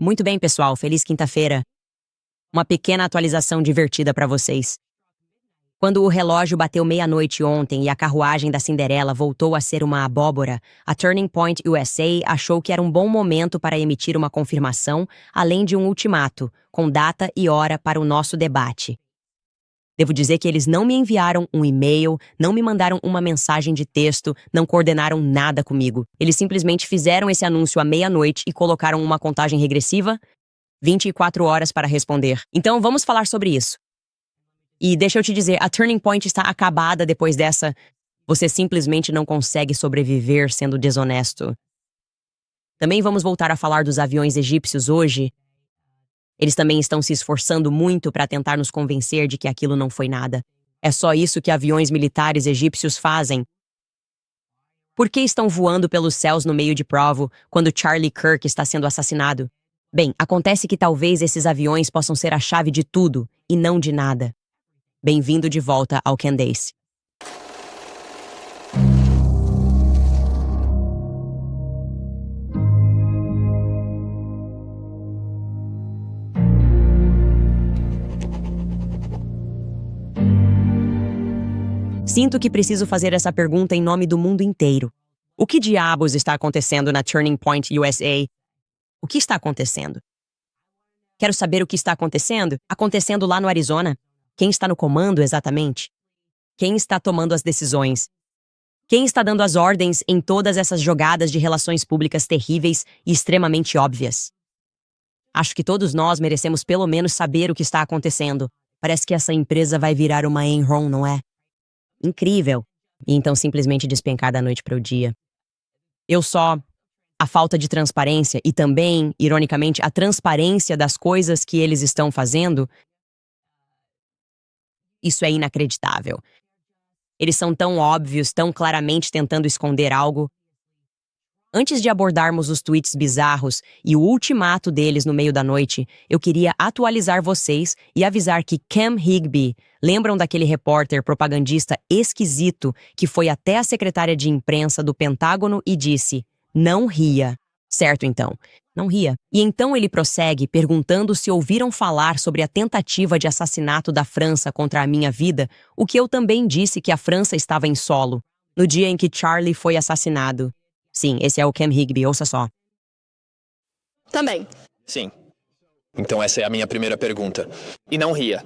Muito bem, pessoal. Feliz quinta-feira. Uma pequena atualização divertida para vocês. Quando o relógio bateu meia-noite ontem e a carruagem da Cinderela voltou a ser uma abóbora, a Turning Point USA achou que era um bom momento para emitir uma confirmação, além de um ultimato, com data e hora para o nosso debate. Devo dizer que eles não me enviaram um e-mail, não me mandaram uma mensagem de texto, não coordenaram nada comigo. Eles simplesmente fizeram esse anúncio à meia-noite e colocaram uma contagem regressiva, 24 horas para responder. Então vamos falar sobre isso. E deixa eu te dizer, a Turning Point está acabada depois dessa. Você simplesmente não consegue sobreviver sendo desonesto. Também vamos voltar a falar dos aviões egípcios hoje. Eles também estão se esforçando muito para tentar nos convencer de que aquilo não foi nada. É só isso que aviões militares egípcios fazem. Por que estão voando pelos céus no meio de Provo quando Charlie Kirk está sendo assassinado? Bem, acontece que talvez esses aviões possam ser a chave de tudo e não de nada. Bem-vindo de volta ao Candace. Sinto que preciso fazer essa pergunta em nome do mundo inteiro. O que diabos está acontecendo na Turning Point USA? O que está acontecendo? Quero saber o que está acontecendo? Acontecendo lá no Arizona? Quem está no comando exatamente? Quem está tomando as decisões? Quem está dando as ordens em todas essas jogadas de relações públicas terríveis e extremamente óbvias? Acho que todos nós merecemos pelo menos saber o que está acontecendo. Parece que essa empresa vai virar uma Enron, não é? Incrível. E então simplesmente despencar da noite para o dia. A falta de transparência e também, ironicamente, a transparência das coisas que eles estão fazendo. Isso é inacreditável. Eles são tão óbvios, tão claramente tentando esconder algo. Antes de abordarmos os tweets bizarros e o ultimato deles no meio da noite, eu queria atualizar vocês e avisar que Cam Higby, lembram daquele repórter propagandista esquisito que foi até a secretária de imprensa do Pentágono e disse: "Não ria." Certo, então. Não ria. E então ele prossegue perguntando se ouviram falar sobre a tentativa de assassinato da França contra a minha vida, o que eu também disse que a França estava em solo, no dia em que Charlie foi assassinado. Sim, esse é o Cam Higby, ouça só. Também. Sim. Então essa é a minha primeira pergunta. E não ria.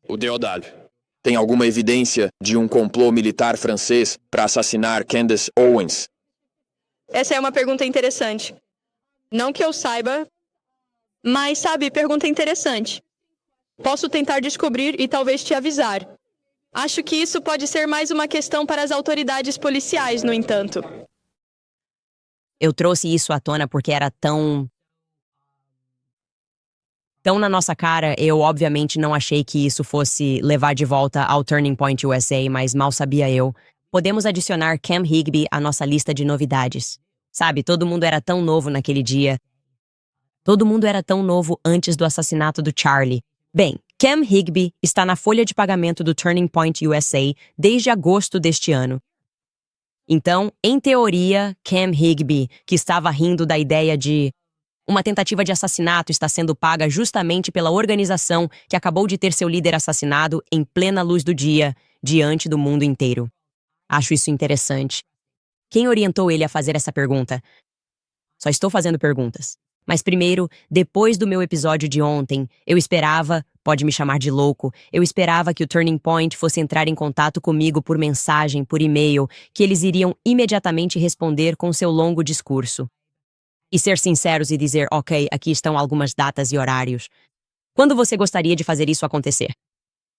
O Deodal. Tem alguma evidência de um complô militar francês para assassinar Candace Owens? Essa é uma pergunta interessante. Não que eu saiba, mas sabe, pergunta interessante. Posso tentar descobrir e talvez te avisar. Acho que isso pode ser mais uma questão para as autoridades policiais, no entanto. Eu trouxe isso à tona porque era tão na nossa cara. Eu obviamente não achei que isso fosse levar de volta ao Turning Point USA, mas mal sabia eu. Podemos adicionar Cam Higby à nossa lista de novidades. Sabe, todo mundo era tão novo naquele dia. Todo mundo era tão novo antes do assassinato do Charlie. Bem, Cam Higby está na folha de pagamento do Turning Point USA desde agosto deste ano. Então, em teoria, Cam Higby, que estava rindo da ideia de uma tentativa de assassinato está sendo paga justamente pela organização que acabou de ter seu líder assassinado em plena luz do dia, diante do mundo inteiro. Acho isso interessante. Quem orientou ele a fazer essa pergunta? Só estou fazendo perguntas. Mas primeiro, depois do meu episódio de ontem, eu esperava, pode me chamar de louco, eu esperava que o Turning Point fosse entrar em contato comigo por mensagem, por e-mail, que eles iriam imediatamente responder com seu longo discurso. E ser sinceros e dizer, ok, aqui estão algumas datas e horários. Quando você gostaria de fazer isso acontecer?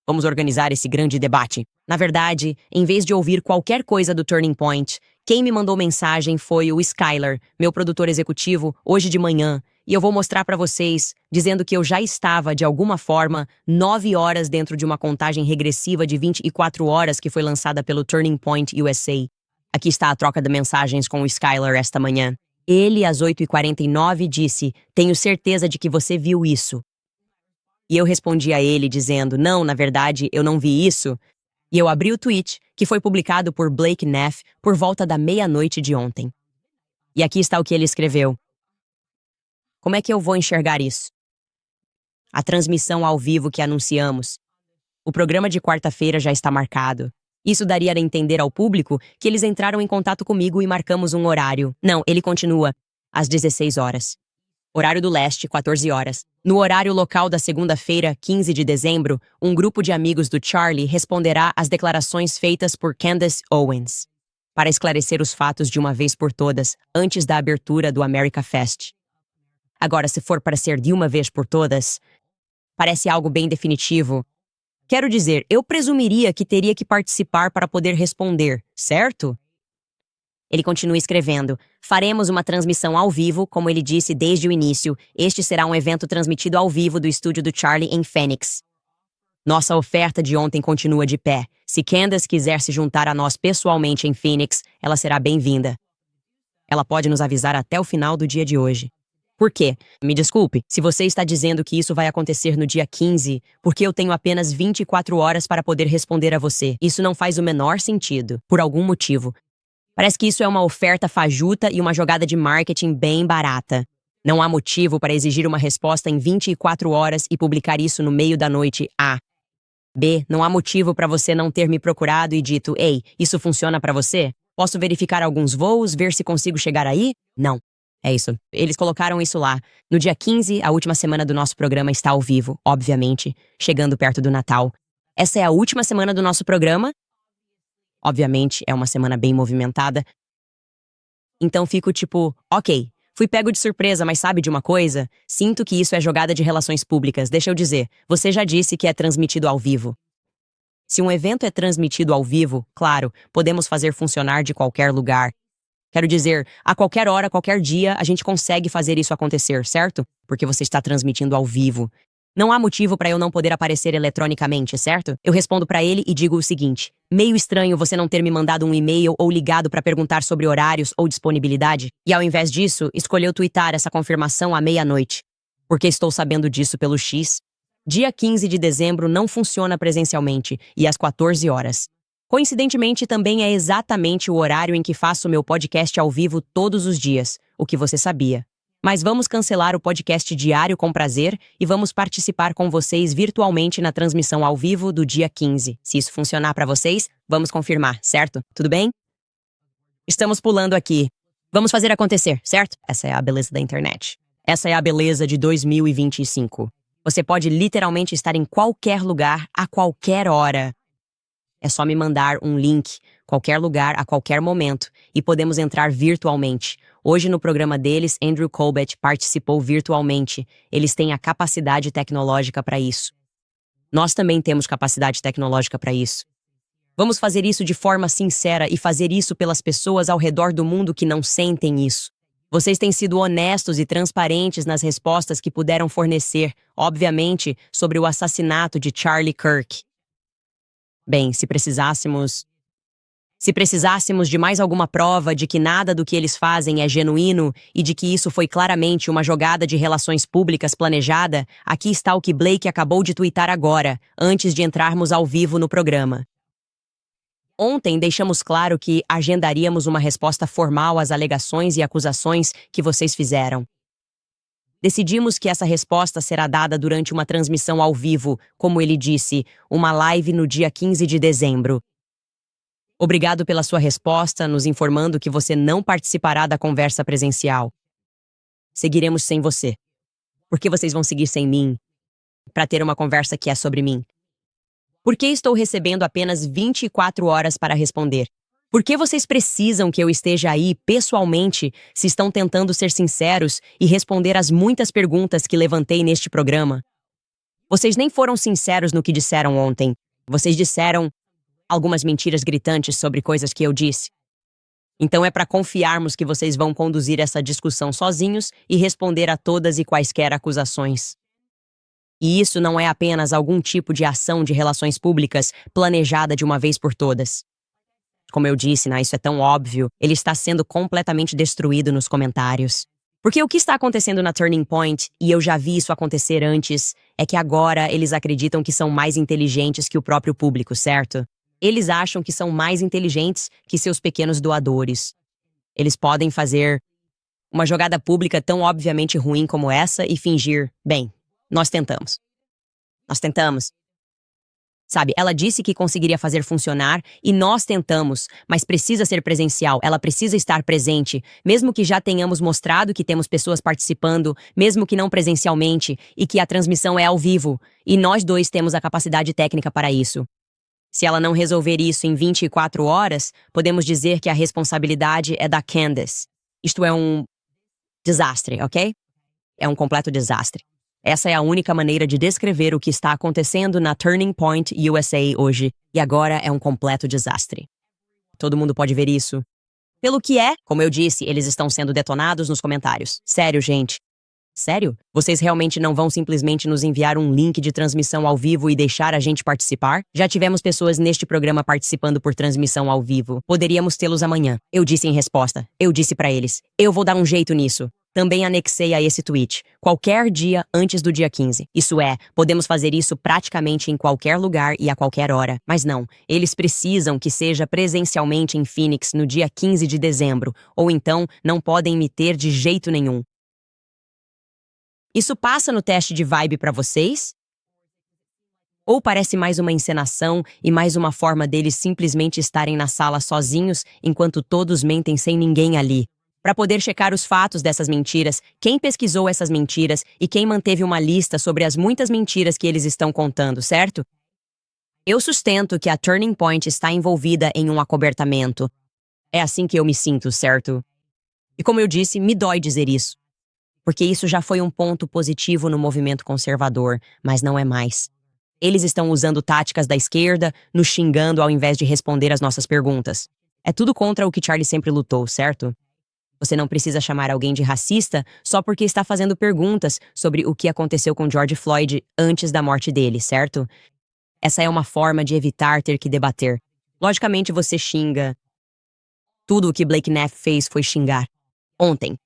Vamos organizar esse grande debate. Na verdade, em vez de ouvir qualquer coisa do Turning Point, quem me mandou mensagem foi o Skylar, meu produtor executivo, hoje de manhã, e eu vou mostrar para vocês, dizendo que eu já estava, de alguma forma, 9 horas dentro de uma contagem regressiva de 24 horas que foi lançada pelo Turning Point USA. Aqui está a troca de mensagens com o Skylar esta manhã. Ele, às 8h49, disse, "Tenho certeza de que você viu isso." E eu respondi a ele dizendo, "Não, na verdade, eu não vi isso." E eu abri o tweet, que foi publicado por Blake Neff por volta da meia-noite de ontem. E aqui está o que ele escreveu. Como é que eu vou enxergar isso? A transmissão ao vivo que anunciamos. O programa de quarta-feira já está marcado. Isso daria a entender ao público que eles entraram em contato comigo e marcamos um horário. Não, ele continua. Às 16 horas. Horário do leste, 14 horas. No horário local da segunda-feira, 15 de dezembro, um grupo de amigos do Charlie responderá às declarações feitas por Candace Owens, para esclarecer os fatos de uma vez por todas, antes da abertura do America Fest. Agora, se for para ser de uma vez por todas, parece algo bem definitivo. Quero dizer, eu presumiria que teria que participar para poder responder, certo? Ele continua escrevendo. Faremos uma transmissão ao vivo, como ele disse desde o início. Este será um evento transmitido ao vivo do estúdio do Charlie em Phoenix. Nossa oferta de ontem continua de pé. Se Candace quiser se juntar a nós pessoalmente em Phoenix, ela será bem-vinda. Ela pode nos avisar até o final do dia de hoje. Por quê? Me desculpe, se você está dizendo que isso vai acontecer no dia 15, porque eu tenho apenas 24 horas para poder responder a você. Isso não faz o menor sentido, por algum motivo. Parece que isso é uma oferta fajuta e uma jogada de marketing bem barata. Não há motivo para exigir uma resposta em 24 horas e publicar isso no meio da noite. A. B. Não há motivo para você não ter me procurado e dito, ei, isso funciona para você? Posso verificar alguns voos, ver se consigo chegar aí? Não. É isso. Eles colocaram isso lá. No dia 15, a última semana do nosso programa está ao vivo, obviamente, chegando perto do Natal. Essa é a última semana do nosso programa. Obviamente, é uma semana bem movimentada. Então fico tipo, ok, fui pego de surpresa, mas sabe de uma coisa? Sinto que isso é jogada de relações públicas. Deixa eu dizer, você já disse que é transmitido ao vivo. Se um evento é transmitido ao vivo, claro, podemos fazer funcionar de qualquer lugar. Quero dizer, a qualquer hora, qualquer dia, a gente consegue fazer isso acontecer, certo? Porque você está transmitindo ao vivo. Não há motivo para eu não poder aparecer eletronicamente, certo? Eu respondo para ele e digo o seguinte: meio estranho você não ter me mandado um e-mail ou ligado para perguntar sobre horários ou disponibilidade, e ao invés disso, escolheu twittar essa confirmação à meia-noite. Porque estou sabendo disso pelo X. Dia 15 de dezembro não funciona presencialmente, e às 14 horas. Coincidentemente, também é exatamente o horário em que faço meu podcast ao vivo todos os dias, o que você sabia. Mas vamos cancelar o podcast diário com prazer e vamos participar com vocês virtualmente na transmissão ao vivo do dia 15. Se isso funcionar para vocês, vamos confirmar, certo? Tudo bem? Estamos pulando aqui. Vamos fazer acontecer, certo? Essa é a beleza da internet. Essa é a beleza de 2025. Você pode literalmente estar em qualquer lugar, a qualquer hora. É só me mandar um link, qualquer lugar, a qualquer momento, e podemos entrar virtualmente. Hoje, no programa deles, Andrew Colbert participou virtualmente. Eles têm a capacidade tecnológica para isso. Nós também temos capacidade tecnológica para isso. Vamos fazer isso de forma sincera e fazer isso pelas pessoas ao redor do mundo que não sentem isso. Vocês têm sido honestos e transparentes nas respostas que puderam fornecer, obviamente, sobre o assassinato de Charlie Kirk. Bem, se precisássemos de mais alguma prova de que nada do que eles fazem é genuíno e de que isso foi claramente uma jogada de relações públicas planejada, aqui está o que Blake acabou de twittar agora, antes de entrarmos ao vivo no programa. Ontem deixamos claro que agendaríamos uma resposta formal às alegações e acusações que vocês fizeram. Decidimos que essa resposta será dada durante uma transmissão ao vivo, como ele disse, uma live no dia 15 de dezembro. Obrigado pela sua resposta, nos informando que você não participará da conversa presencial. Seguiremos sem você. Por que vocês vão seguir sem mim? Para ter uma conversa que é sobre mim. Por que estou recebendo apenas 24 horas para responder? Por que vocês precisam que eu esteja aí pessoalmente se estão tentando ser sinceros e responder às muitas perguntas que levantei neste programa? Vocês nem foram sinceros no que disseram ontem. Vocês disseram algumas mentiras gritantes sobre coisas que eu disse. Então é para confiarmos que vocês vão conduzir essa discussão sozinhos e responder a todas e quaisquer acusações. E isso não é apenas algum tipo de ação de relações públicas planejada de uma vez por todas. Como eu disse, isso é tão óbvio, ele está sendo completamente destruído nos comentários. Porque o que está acontecendo na Turning Point, e eu já vi isso acontecer antes, é que agora eles acreditam que são mais inteligentes que o próprio público, certo? Eles acham que são mais inteligentes que seus pequenos doadores. Eles podem fazer Uma jogada pública tão obviamente ruim como essa e fingir, bem, nós tentamos. Nós tentamos. Sabe, ela disse que conseguiria fazer funcionar e nós tentamos, mas precisa ser presencial, ela precisa estar presente, mesmo que já tenhamos mostrado que temos pessoas participando, mesmo que não presencialmente, e que a transmissão é ao vivo, e nós dois temos a capacidade técnica para isso. Se ela não resolver isso em 24 horas, podemos dizer que a responsabilidade é da Candace. Isto é um desastre, ok? É um completo desastre. Essa é a única maneira de descrever o que está acontecendo na Turning Point USA hoje, e agora é um completo desastre. Todo mundo pode ver isso. Pelo que é, como eu disse, eles estão sendo detonados nos comentários. Sério, gente. Sério? Vocês realmente não vão simplesmente nos enviar um link de transmissão ao vivo e deixar a gente participar? Já tivemos pessoas neste programa participando por transmissão ao vivo. Poderíamos tê-los amanhã. Eu disse em resposta. Eu disse pra eles. Eu vou dar um jeito nisso. Também anexei a esse tweet. Qualquer dia antes do dia 15. Isso é, podemos fazer isso praticamente em qualquer lugar e a qualquer hora. Mas não, eles precisam que seja presencialmente em Phoenix no dia 15 de dezembro, ou então não podem me ter de jeito nenhum. Isso passa no teste de vibe pra vocês? Ou parece mais uma encenação e mais uma forma deles simplesmente estarem na sala sozinhos enquanto todos mentem sem ninguém ali? Para poder checar os fatos dessas mentiras, quem pesquisou essas mentiras e quem manteve uma lista sobre as muitas mentiras que eles estão contando, certo? Eu sustento que a Turning Point está envolvida em um acobertamento. É assim que eu me sinto, certo? E como eu disse, me dói dizer isso. Porque isso já foi um ponto positivo no movimento conservador, mas não é mais. Eles estão usando táticas da esquerda, nos xingando ao invés de responder às nossas perguntas. É tudo contra o que Charlie sempre lutou, certo? Você não precisa chamar alguém de racista só porque está fazendo perguntas sobre o que aconteceu com George Floyd antes da morte dele, certo? Essa é uma forma de evitar ter que debater. Logicamente você xinga. Tudo o que Blake Neff fez foi xingar. Ontem.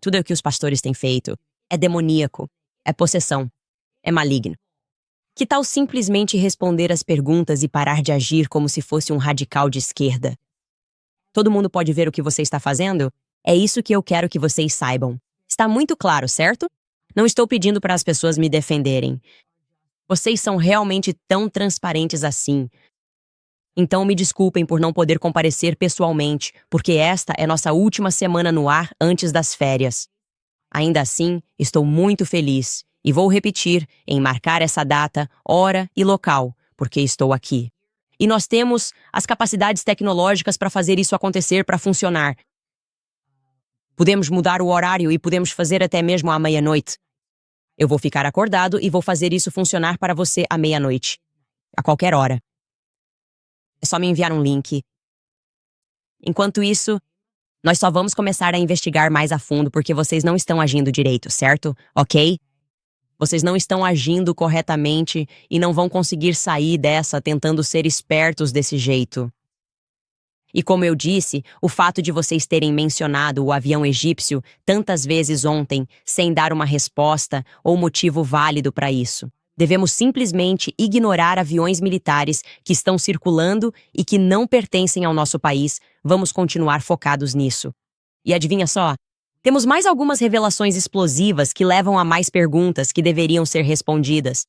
Tudo o que os pastores têm feito é demoníaco, é possessão, é maligno. Que tal simplesmente responder às perguntas e parar de agir como se fosse um radical de esquerda? Todo mundo pode ver o que você está fazendo? É isso que eu quero que vocês saibam. Está muito claro, certo? Não estou pedindo para as pessoas me defenderem. Vocês são realmente tão transparentes assim. Então me desculpem por não poder comparecer pessoalmente, porque esta é nossa última semana no ar antes das férias. Ainda assim, estou muito feliz e vou repetir em marcar essa data, hora e local, porque estou aqui. E nós temos as capacidades tecnológicas para fazer isso acontecer, para funcionar. Podemos mudar o horário e podemos fazer até mesmo à meia-noite. Eu vou ficar acordado e vou fazer isso funcionar para você à meia-noite. A qualquer hora. É só me enviar um link. Enquanto isso, nós só vamos começar a investigar mais a fundo porque vocês não estão agindo direito, certo? Ok? Vocês não estão agindo corretamente e não vão conseguir sair dessa tentando ser espertos desse jeito. E como eu disse, o fato de vocês terem mencionado o avião egípcio tantas vezes ontem, sem dar uma resposta ou motivo válido para isso. Devemos simplesmente ignorar aviões militares que estão circulando e que não pertencem ao nosso país. Vamos continuar focados nisso. E adivinha só? Temos mais algumas revelações explosivas que levam a mais perguntas que deveriam ser respondidas.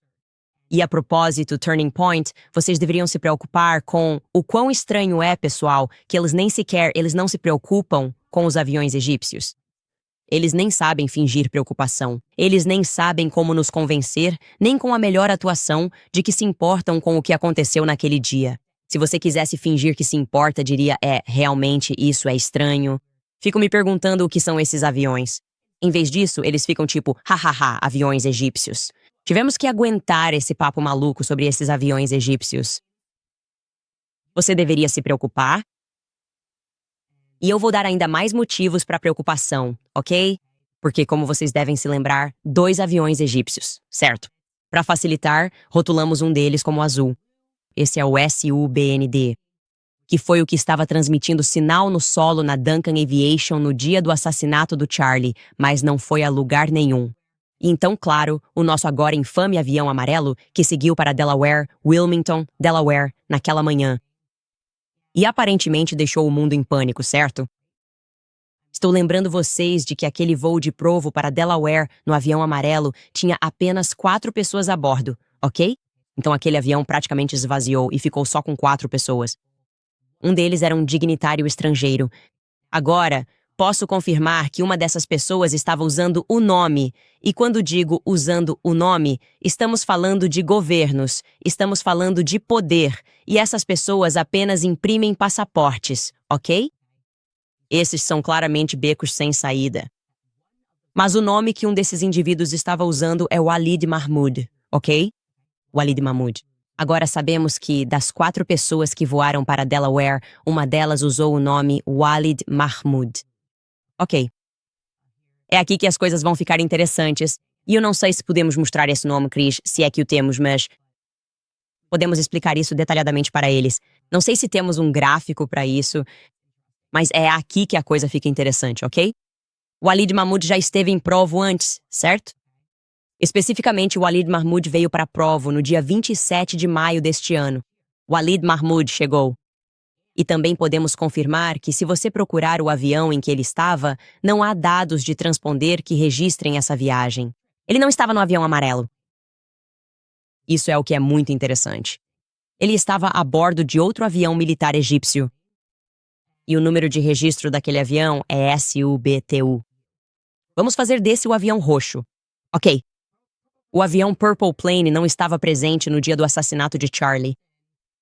E a propósito, Turning Point, vocês deveriam se preocupar com o quão estranho é, pessoal, que eles não se preocupam com os aviões egípcios. Eles nem sabem fingir preocupação. Eles nem sabem como nos convencer, nem com a melhor atuação, de que se importam com o que aconteceu naquele dia. Se você quisesse fingir que se importa, diria, realmente isso é estranho. Fico me perguntando o que são esses aviões. Em vez disso, eles ficam tipo, hahaha, aviões egípcios. Tivemos que aguentar esse papo maluco sobre esses aviões egípcios. Você deveria se preocupar? E eu vou dar ainda mais motivos para preocupação, ok? Porque, como vocês devem se lembrar, 2 aviões egípcios, certo? Para facilitar, rotulamos um deles como azul. Esse é o SUBND, que foi o que estava transmitindo sinal no solo na Duncan Aviation no dia do assassinato do Charlie, mas não foi a lugar nenhum. E então, claro, o nosso agora infame avião amarelo que seguiu para Delaware, Wilmington, Delaware, naquela manhã. E aparentemente deixou o mundo em pânico, certo? Estou lembrando vocês de que aquele voo de provo para Delaware no avião amarelo tinha apenas 4 pessoas a bordo, ok? Então aquele avião praticamente esvaziou e ficou só com 4 pessoas. Um deles era um dignitário estrangeiro. Agora, posso confirmar que uma dessas pessoas estava usando o nome. E quando digo usando o nome, estamos falando de governos, estamos falando de poder. E essas pessoas apenas imprimem passaportes, ok? Esses são claramente becos sem saída. Mas o nome que um desses indivíduos estava usando é Walid Mahmoud, ok? Walid Mahmoud. Agora sabemos que, das 4 pessoas que voaram para Delaware, uma delas usou o nome Walid Mahmoud. Ok. É aqui que as coisas vão ficar interessantes. E eu não sei se podemos mostrar esse nome, Chris, se é que o temos, mas podemos explicar isso detalhadamente para eles. Não sei se temos um gráfico para isso, mas é aqui que a coisa fica interessante, ok? Walid Mahmoud já esteve em Provo antes, certo? Especificamente, Walid Mahmoud veio para Provo no dia 27 de maio deste ano. Walid Mahmoud chegou. E também podemos confirmar que, se você procurar o avião em que ele estava, não há dados de transponder que registrem essa viagem. Ele não estava no avião amarelo. Isso é o que é muito interessante. Ele estava a bordo de outro avião militar egípcio. E o número de registro daquele avião é SUBTU. Vamos fazer desse o avião roxo. Ok. O avião Purple Plane não estava presente no dia do assassinato de Charlie.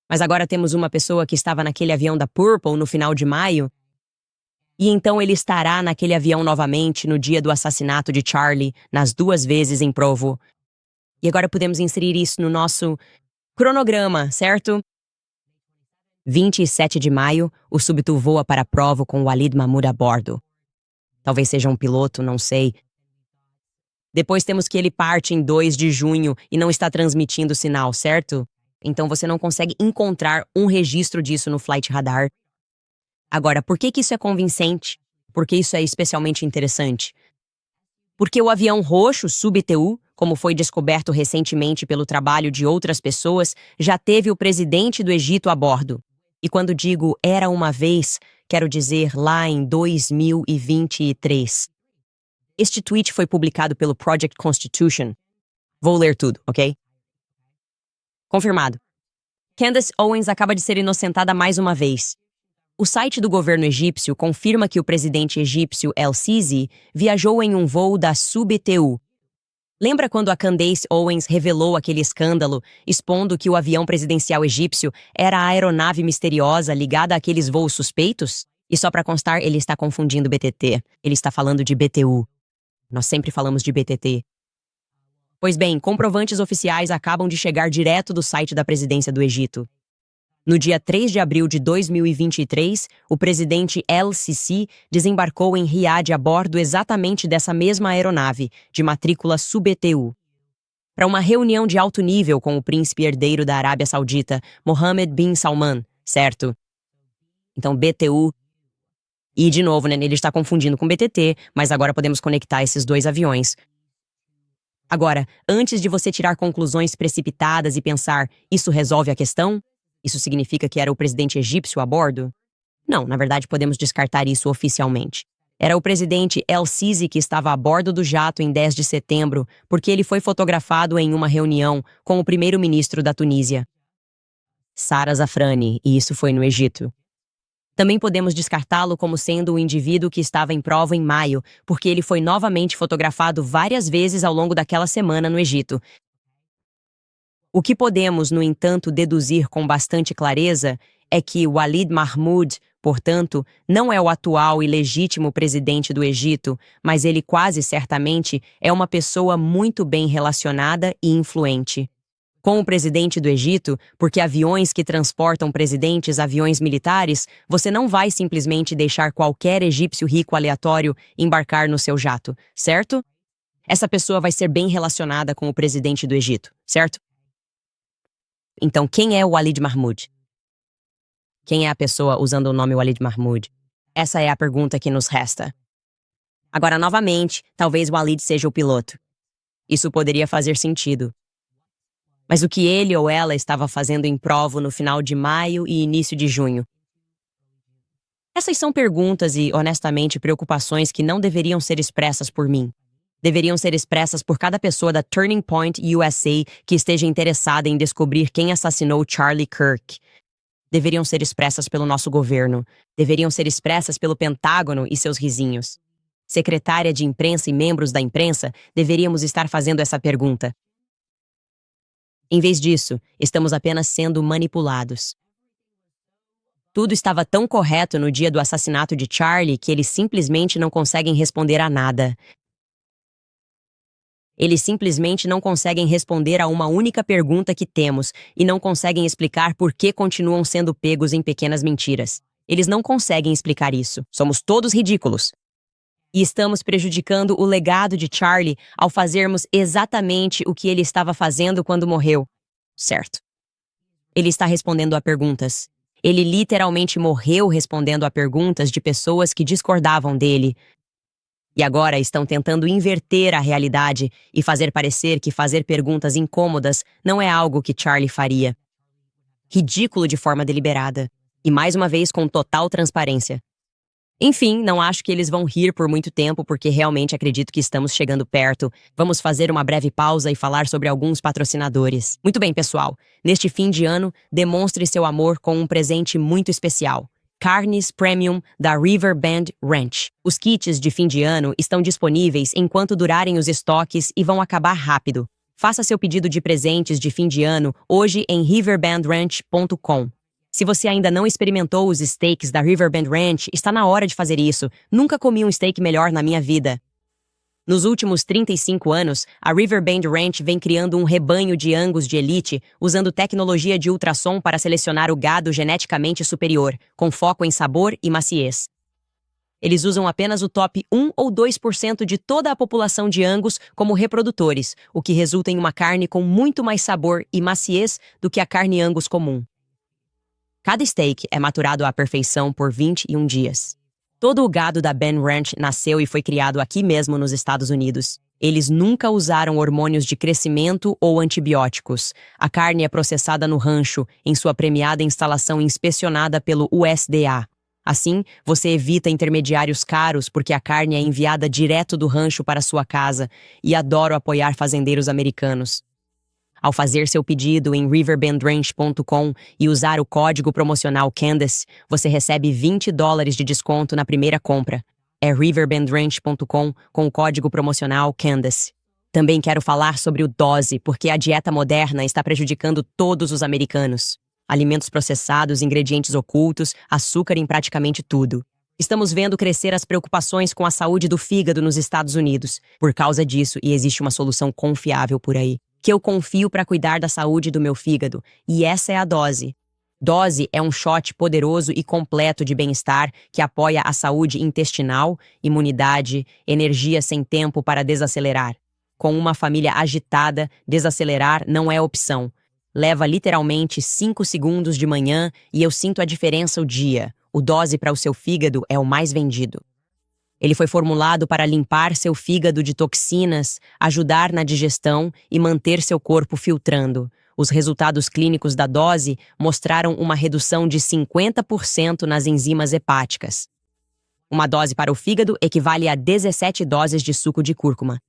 Mas agora temos uma pessoa que estava naquele avião da Purple no final de maio. E então ele estará naquele avião novamente no dia do assassinato de Charlie, nas 2 vezes em Provo. E agora podemos inserir isso no nosso cronograma, certo? 27 de maio, o súbito voa para Provo com Walid Mahmoud a bordo. Talvez seja um piloto, não sei. Depois temos que ele parte em 2 de junho e não está transmitindo sinal, certo? Então você não consegue encontrar um registro disso no Flight Radar. Agora, por que isso é convincente? Por que isso é especialmente interessante? Porque o avião roxo, SUBTU, como foi descoberto recentemente pelo trabalho de outras pessoas, já teve o presidente do Egito a bordo. E quando digo era uma vez, quero dizer lá em 2023. Este tweet foi publicado pelo Project Constitution. Vou ler tudo, ok? Confirmado. Candace Owens acaba de ser inocentada mais uma vez. O site do governo egípcio confirma que o presidente egípcio El-Sisi viajou em um voo da SUBTU. Lembra quando a Candace Owens revelou aquele escândalo, expondo que o avião presidencial egípcio era a aeronave misteriosa ligada àqueles voos suspeitos? E só para constar, ele está confundindo BTT. Ele está falando de BTU. Nós sempre falamos de BTT. Pois bem, comprovantes oficiais acabam de chegar direto do site da presidência do Egito. No dia 3 de abril de 2023, o presidente El-Sisi desembarcou em Riad a bordo exatamente dessa mesma aeronave, de matrícula SUBTU, para uma reunião de alto nível com o príncipe herdeiro da Arábia Saudita, Mohammed bin Salman, certo? Então, BTU. E, de novo, né, ele está confundindo com BTT, mas agora podemos conectar esses 2 aviões. Agora, antes de você tirar conclusões precipitadas e pensar, isso resolve a questão? Isso significa que era o presidente egípcio a bordo? Não, na verdade podemos descartar isso oficialmente. Era o presidente El-Sisi que estava a bordo do jato em 10 de setembro, porque ele foi fotografado em uma reunião com o primeiro-ministro da Tunísia, Sara Zafrani, e isso foi no Egito. Também podemos descartá-lo como sendo o indivíduo que estava em Provo em maio, porque ele foi novamente fotografado várias vezes ao longo daquela semana no Egito. O que podemos, no entanto, deduzir com bastante clareza é que Walid Mahmoud, portanto, não é o atual e legítimo presidente do Egito, mas ele quase certamente é uma pessoa muito bem relacionada e influente com o presidente do Egito, porque aviões que transportam presidentes, aviões militares, você não vai simplesmente deixar qualquer egípcio rico aleatório embarcar no seu jato, certo? Essa pessoa vai ser bem relacionada com o presidente do Egito, certo? Então, quem é o Walid Mahmoud? Quem é a pessoa usando o nome Walid Mahmoud? Essa é a pergunta que nos resta. Agora, novamente, talvez Walid seja o piloto. Isso poderia fazer sentido. Mas o que ele ou ela estava fazendo em Provo no final de maio e início de junho? Essas são perguntas e, honestamente, preocupações que não deveriam ser expressas por mim. Deveriam ser expressas por cada pessoa da Turning Point USA que esteja interessada em descobrir quem assassinou Charlie Kirk. Deveriam ser expressas pelo nosso governo. Deveriam ser expressas pelo Pentágono e seus risinhos. Secretária de imprensa e membros da imprensa, deveríamos estar fazendo essa pergunta. Em vez disso, estamos apenas sendo manipulados. Tudo estava tão correto no dia do assassinato de Charlie que eles simplesmente não conseguem responder a nada. Eles simplesmente não conseguem responder a uma única pergunta que temos e não conseguem explicar por que continuam sendo pegos em pequenas mentiras. Eles não conseguem explicar isso. Somos todos ridículos. E estamos prejudicando o legado de Charlie ao fazermos exatamente o que ele estava fazendo quando morreu. Certo. Ele está respondendo a perguntas. Ele literalmente morreu respondendo a perguntas de pessoas que discordavam dele. E agora estão tentando inverter a realidade e fazer parecer que fazer perguntas incômodas não é algo que Charlie faria. Ridículo de forma deliberada. E mais uma vez com total transparência. Enfim, não acho que eles vão rir por muito tempo porque realmente acredito que estamos chegando perto. Vamos fazer uma breve pausa e falar sobre alguns patrocinadores. Muito bem, pessoal. Neste fim de ano, demonstre seu amor com um presente muito especial. Carnes Premium da Riverbend Ranch. Os kits de fim de ano estão disponíveis enquanto durarem os estoques e vão acabar rápido. Faça seu pedido de presentes de fim de ano hoje em riverbendranch.com. Se você ainda não experimentou os steaks da Riverbend Ranch, está na hora de fazer isso. Nunca comi um steak melhor na minha vida. Nos últimos 35 anos, a Riverbend Ranch vem criando um rebanho de Angus de elite, usando tecnologia de ultrassom para selecionar o gado geneticamente superior, com foco em sabor e maciez. Eles usam apenas o top 1 ou 2% de toda a população de Angus como reprodutores, o que resulta em uma carne com muito mais sabor e maciez do que a carne Angus comum. Cada steak é maturado à perfeição por 21 dias. Todo o gado da Ben Ranch nasceu e foi criado aqui mesmo nos Estados Unidos. Eles nunca usaram hormônios de crescimento ou antibióticos. A carne é processada no rancho, em sua premiada instalação inspecionada pelo USDA. Assim, você evita intermediários caros porque a carne é enviada direto do rancho para sua casa, e adoro apoiar fazendeiros americanos. Ao fazer seu pedido em riverbendranch.com e usar o código promocional Candace, você recebe $20 de desconto na primeira compra. É riverbendranch.com com o código promocional Candace. Também quero falar sobre o dose, porque a dieta moderna está prejudicando todos os americanos. Alimentos processados, ingredientes ocultos, açúcar em praticamente tudo. Estamos vendo crescer as preocupações com a saúde do fígado nos Estados Unidos. Por causa disso, e existe uma solução confiável por aí, que eu confio para cuidar da saúde do meu fígado, e essa é a dose. Dose é um shot poderoso e completo de bem-estar que apoia a saúde intestinal, imunidade, energia sem tempo para desacelerar. Com uma família agitada, desacelerar não é opção. Leva literalmente 5 segundos de manhã e eu sinto a diferença o dia. O dose para o seu fígado é o mais vendido. Ele foi formulado para limpar seu fígado de toxinas, ajudar na digestão e manter seu corpo filtrando. Os resultados clínicos da dose mostraram uma redução de 50% nas enzimas hepáticas. Uma dose para o fígado equivale a 17 doses de suco de cúrcuma.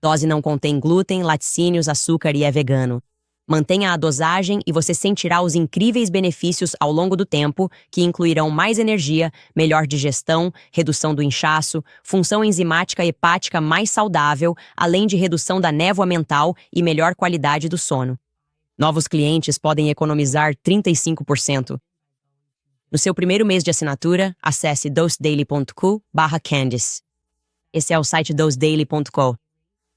Dose não contém glúten, laticínios, açúcar e é vegano. Mantenha a dosagem e você sentirá os incríveis benefícios ao longo do tempo, que incluirão mais energia, melhor digestão, redução do inchaço, função enzimática hepática mais saudável, além de redução da névoa mental e melhor qualidade do sono. Novos clientes podem economizar 35%. No seu primeiro mês de assinatura, acesse dosedaily.co/Candice. Esse é o site dosedaily.co.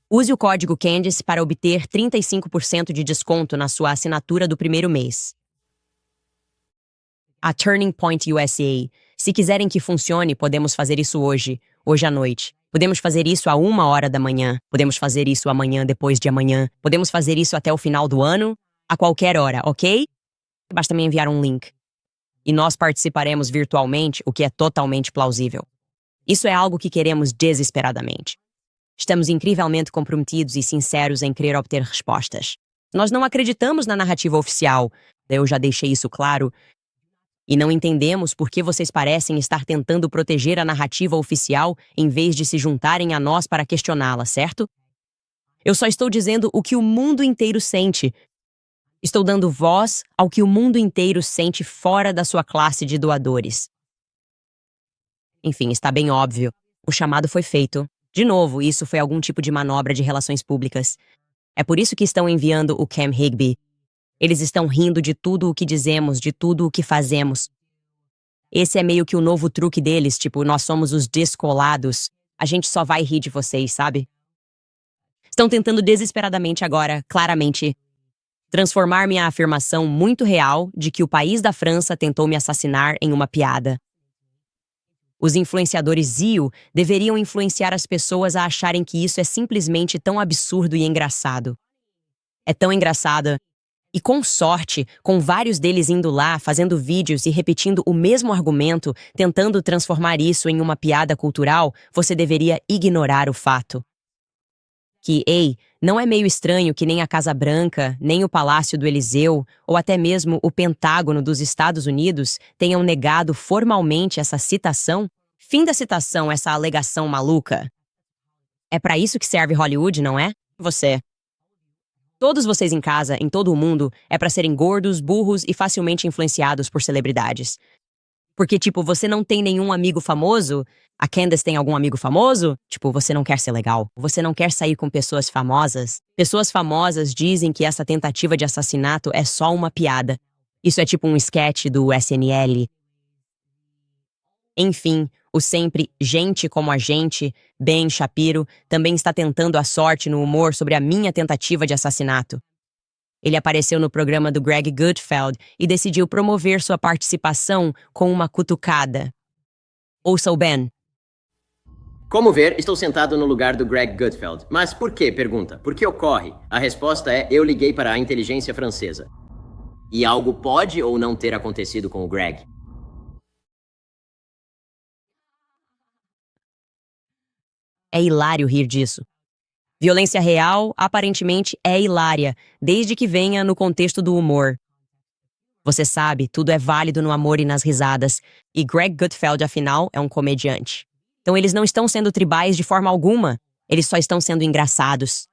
Use o código Candice para obter 35% de desconto na sua assinatura do primeiro mês. A Turning Point USA. Se quiserem que funcione, podemos fazer isso hoje à noite. Podemos fazer isso a 1h da manhã. Podemos fazer isso amanhã, depois de amanhã. Podemos fazer isso até o final do ano, a qualquer hora, ok? Basta me enviar um link. E nós participaremos virtualmente, o que é totalmente plausível. Isso é algo que queremos desesperadamente. Estamos incrivelmente comprometidos e sinceros em querer obter respostas. Nós não acreditamos na narrativa oficial. Eu já deixei isso claro. E não entendemos por que vocês parecem estar tentando proteger a narrativa oficial em vez de se juntarem a nós para questioná-la, certo? Eu só estou dizendo o que o mundo inteiro sente. Estou dando voz ao que o mundo inteiro sente fora da sua classe de doadores. Enfim, está bem óbvio. O chamado foi feito. De novo, isso foi algum tipo de manobra de relações públicas. É por isso que estão enviando o Cam Higbee. Eles estão rindo de tudo o que dizemos, de tudo o que fazemos. Esse é meio que o novo truque deles, tipo, nós somos os descolados. A gente só vai rir de vocês, sabe? Estão tentando desesperadamente agora, claramente, transformar minha afirmação muito real de que o país da França tentou me assassinar em uma piada. Os influenciadores ZIO deveriam influenciar as pessoas a acharem que isso é simplesmente tão absurdo e engraçado. É tão engraçado. E com sorte, com vários deles indo lá, fazendo vídeos e repetindo o mesmo argumento, tentando transformar isso em uma piada cultural, você deveria ignorar o fato que, ei, não é meio estranho que nem a Casa Branca, nem o Palácio do Eliseu, ou até mesmo o Pentágono dos Estados Unidos tenham negado formalmente essa citação? Fim da citação, essa alegação maluca. É para isso que serve Hollywood, não é? Você. Todos vocês em casa, em todo o mundo, é para serem gordos, burros e facilmente influenciados por celebridades. Porque, tipo, você não tem nenhum amigo famoso? A Candace tem algum amigo famoso? Tipo, você não quer ser legal. Você não quer sair com pessoas famosas. Pessoas famosas dizem que essa tentativa de assassinato é só uma piada. Isso é tipo um sketch do SNL. Enfim, o sempre gente como a gente, Ben Shapiro, também está tentando a sorte no humor sobre a minha tentativa de assassinato. Ele apareceu no programa do Greg Gutfeld e decidiu promover sua participação com uma cutucada. Ouça o Ben. Como ver, estou sentado no lugar do Greg Gutfeld. Mas por quê? Pergunta. Por que ocorre? A resposta é, eu liguei para a inteligência francesa. E algo pode ou não ter acontecido com o Greg. É hilário rir disso. Violência real, aparentemente, é hilária, desde que venha no contexto do humor. Você sabe, tudo é válido no amor e nas risadas, e Greg Gutfeld, afinal, é um comediante. Então eles não estão sendo tribais de forma alguma, eles só estão sendo engraçados.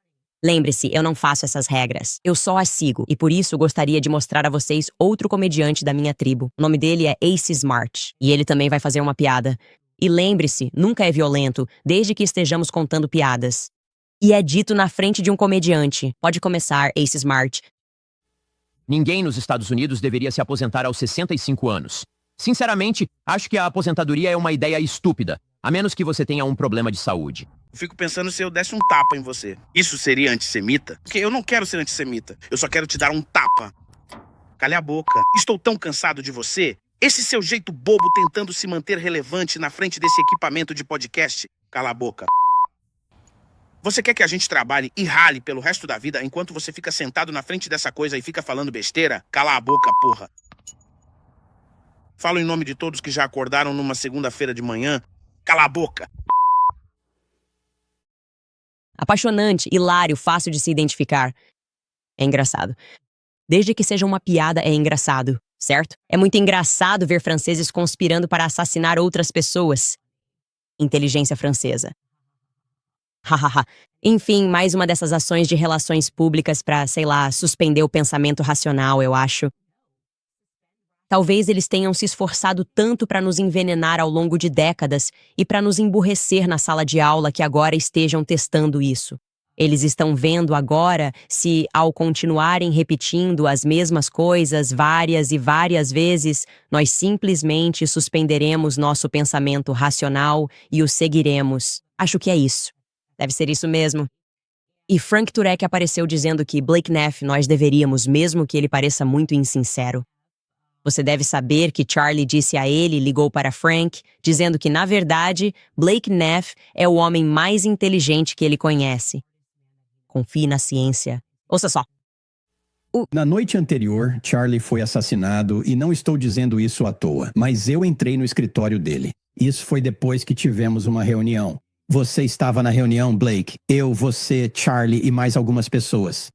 Lembre-se, eu não faço essas regras, eu só as sigo, e por isso gostaria de mostrar a vocês outro comediante da minha tribo. O nome dele é Ace Smart, e ele também vai fazer uma piada. E lembre-se, nunca é violento, desde que estejamos contando piadas. E é dito na frente de um comediante. Pode começar, Ace Smart. Ninguém nos Estados Unidos deveria se aposentar aos 65 anos. Sinceramente, acho que a aposentadoria é uma ideia estúpida, a menos que você tenha um problema de saúde. Eu fico pensando se eu desse um tapa em você. Isso seria antissemita? Porque eu não quero ser antissemita. Eu só quero te dar um tapa. Calha a boca. Estou tão cansado de você. Esse seu jeito bobo tentando se manter relevante na frente desse equipamento de podcast. Cala a boca. Você quer que a gente trabalhe e rale pelo resto da vida enquanto você fica sentado na frente dessa coisa e fica falando besteira? Cala a boca, porra. Falo em nome de todos que já acordaram numa segunda-feira de manhã. Cala a boca. Apaixonante, hilário, fácil de se identificar. É engraçado. Desde que seja uma piada, é engraçado, certo? É muito engraçado ver franceses conspirando para assassinar outras pessoas. Inteligência francesa. Hahaha. Enfim, mais uma dessas ações de relações públicas para, sei lá, suspender o pensamento racional, eu acho. Talvez eles tenham se esforçado tanto para nos envenenar ao longo de décadas e para nos emburrecer na sala de aula que agora estejam testando isso. Eles estão vendo agora se, ao continuarem repetindo as mesmas coisas várias e várias vezes, nós simplesmente suspenderemos nosso pensamento racional e o seguiremos. Acho que é isso. Deve ser isso mesmo. E Frank Turek apareceu dizendo que Blake Neff nós deveríamos, mesmo que ele pareça muito insincero. Você deve saber que Charlie disse a ele, ligou para Frank, dizendo que, na verdade, Blake Neff é o homem mais inteligente que ele conhece. Confie na ciência. Ouça só. Na noite anterior, Charlie foi assassinado e não estou dizendo isso à toa, mas eu entrei no escritório dele. Isso foi depois que tivemos uma reunião. Você estava na reunião, Blake. Eu, você, Charlie e mais algumas pessoas.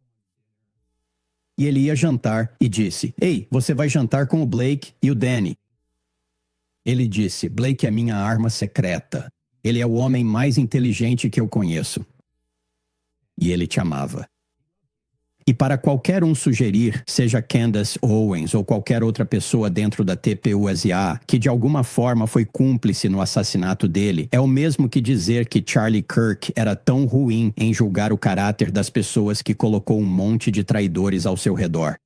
E ele ia jantar e disse, ei, você vai jantar com o Blake e o Danny. Ele disse, Blake é minha arma secreta. Ele é o homem mais inteligente que eu conheço. E ele te amava. E para qualquer um sugerir, seja Candace Owens ou qualquer outra pessoa dentro da TPUSA, que de alguma forma foi cúmplice no assassinato dele, é o mesmo que dizer que Charlie Kirk era tão ruim em julgar o caráter das pessoas que colocou um monte de traidores ao seu redor.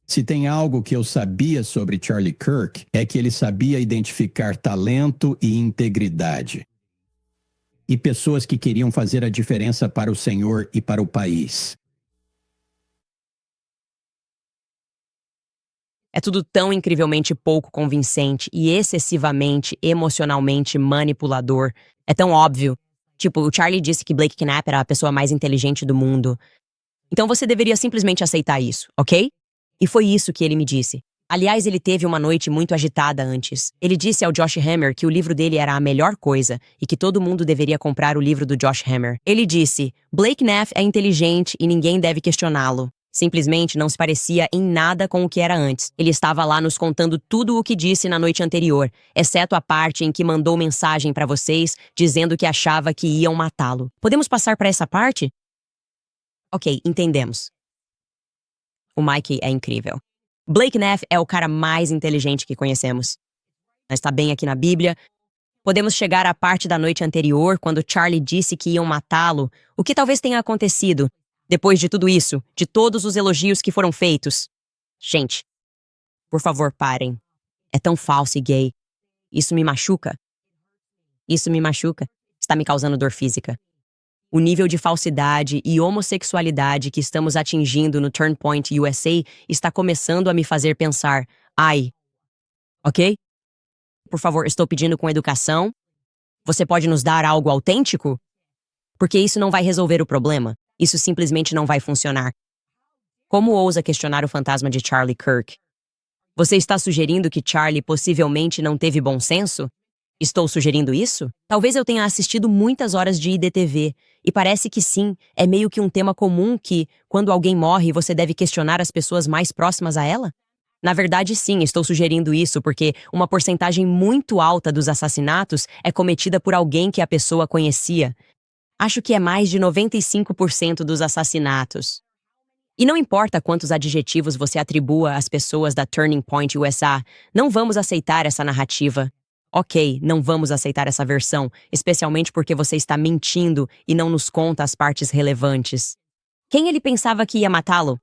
Se tem algo que eu sabia sobre Charlie Kirk, é que ele sabia identificar talento e integridade. E pessoas que queriam fazer a diferença para o Senhor e para o país. É tudo tão incrivelmente pouco convincente e excessivamente emocionalmente manipulador. É tão óbvio. Tipo, o Charlie disse que Blake Knapp era a pessoa mais inteligente do mundo. Então você deveria simplesmente aceitar isso, ok? E foi isso que ele me disse. Aliás, ele teve uma noite muito agitada antes. Ele disse ao Josh Hammer que o livro dele era a melhor coisa e que todo mundo deveria comprar o livro do Josh Hammer. Ele disse, Blake Knapp é inteligente e ninguém deve questioná-lo. Simplesmente não se parecia em nada com o que era antes. Ele estava lá nos contando tudo o que disse na noite anterior, exceto a parte em que mandou mensagem para vocês dizendo que achava que iam matá-lo. Podemos passar para essa parte? Ok, entendemos. O Mike é incrível. Blake Knapp é o cara mais inteligente que conhecemos. Está bem aqui na Bíblia. Podemos chegar à parte da noite anterior, quando Charlie disse que iam matá-lo, o que talvez tenha acontecido. Depois de tudo isso, de todos os elogios que foram feitos. Gente, por favor, parem. É tão falso e gay. Isso me machuca. Isso me machuca. Está me causando dor física. O nível de falsidade e homossexualidade que estamos atingindo no Turnpoint USA está começando a me fazer pensar, ai, ok? Por favor, estou pedindo com educação. Você pode nos dar algo autêntico? Porque isso não vai resolver o problema. Isso simplesmente não vai funcionar. Como ousa questionar o fantasma de Charlie Kirk? Você está sugerindo que Charlie possivelmente não teve bom senso? Estou sugerindo isso? Talvez eu tenha assistido muitas horas de IDTV, e parece que sim, é meio que um tema comum que, quando alguém morre, você deve questionar as pessoas mais próximas a ela? Na verdade, sim, estou sugerindo isso porque uma porcentagem muito alta dos assassinatos é cometida por alguém que a pessoa conhecia. Acho que é mais de 95% dos assassinatos. E não importa quantos adjetivos você atribua às pessoas da Turning Point USA, não vamos aceitar essa narrativa. Ok, não vamos aceitar essa versão, especialmente porque você está mentindo e não nos conta as partes relevantes. Quem ele pensava que ia matá-lo?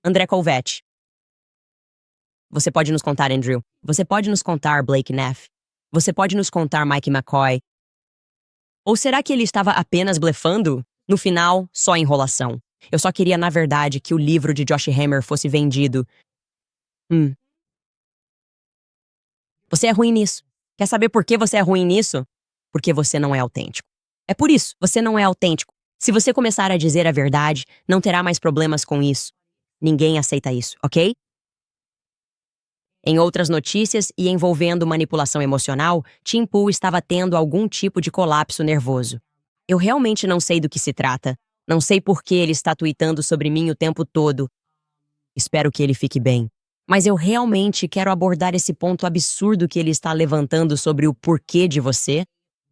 André Colvette. Você pode nos contar, Andrew. Você pode nos contar, Blake Knapp. Você pode nos contar, Mike McCoy. Ou será que ele estava apenas blefando? No final, só enrolação. Eu só queria, na verdade, que o livro de Josh Hammer fosse vendido. Você é ruim nisso. Quer saber por que você é ruim nisso? Porque você não é autêntico. É por isso, você não é autêntico. Se você começar a dizer a verdade, não terá mais problemas com isso. Ninguém aceita isso, ok? Em outras notícias e envolvendo manipulação emocional, Tim Pool estava tendo algum tipo de colapso nervoso. Eu realmente não sei do que se trata. Não sei por que ele está tweetando sobre mim o tempo todo. Espero que ele fique bem. Mas eu realmente quero abordar esse ponto absurdo que ele está levantando sobre o porquê de você.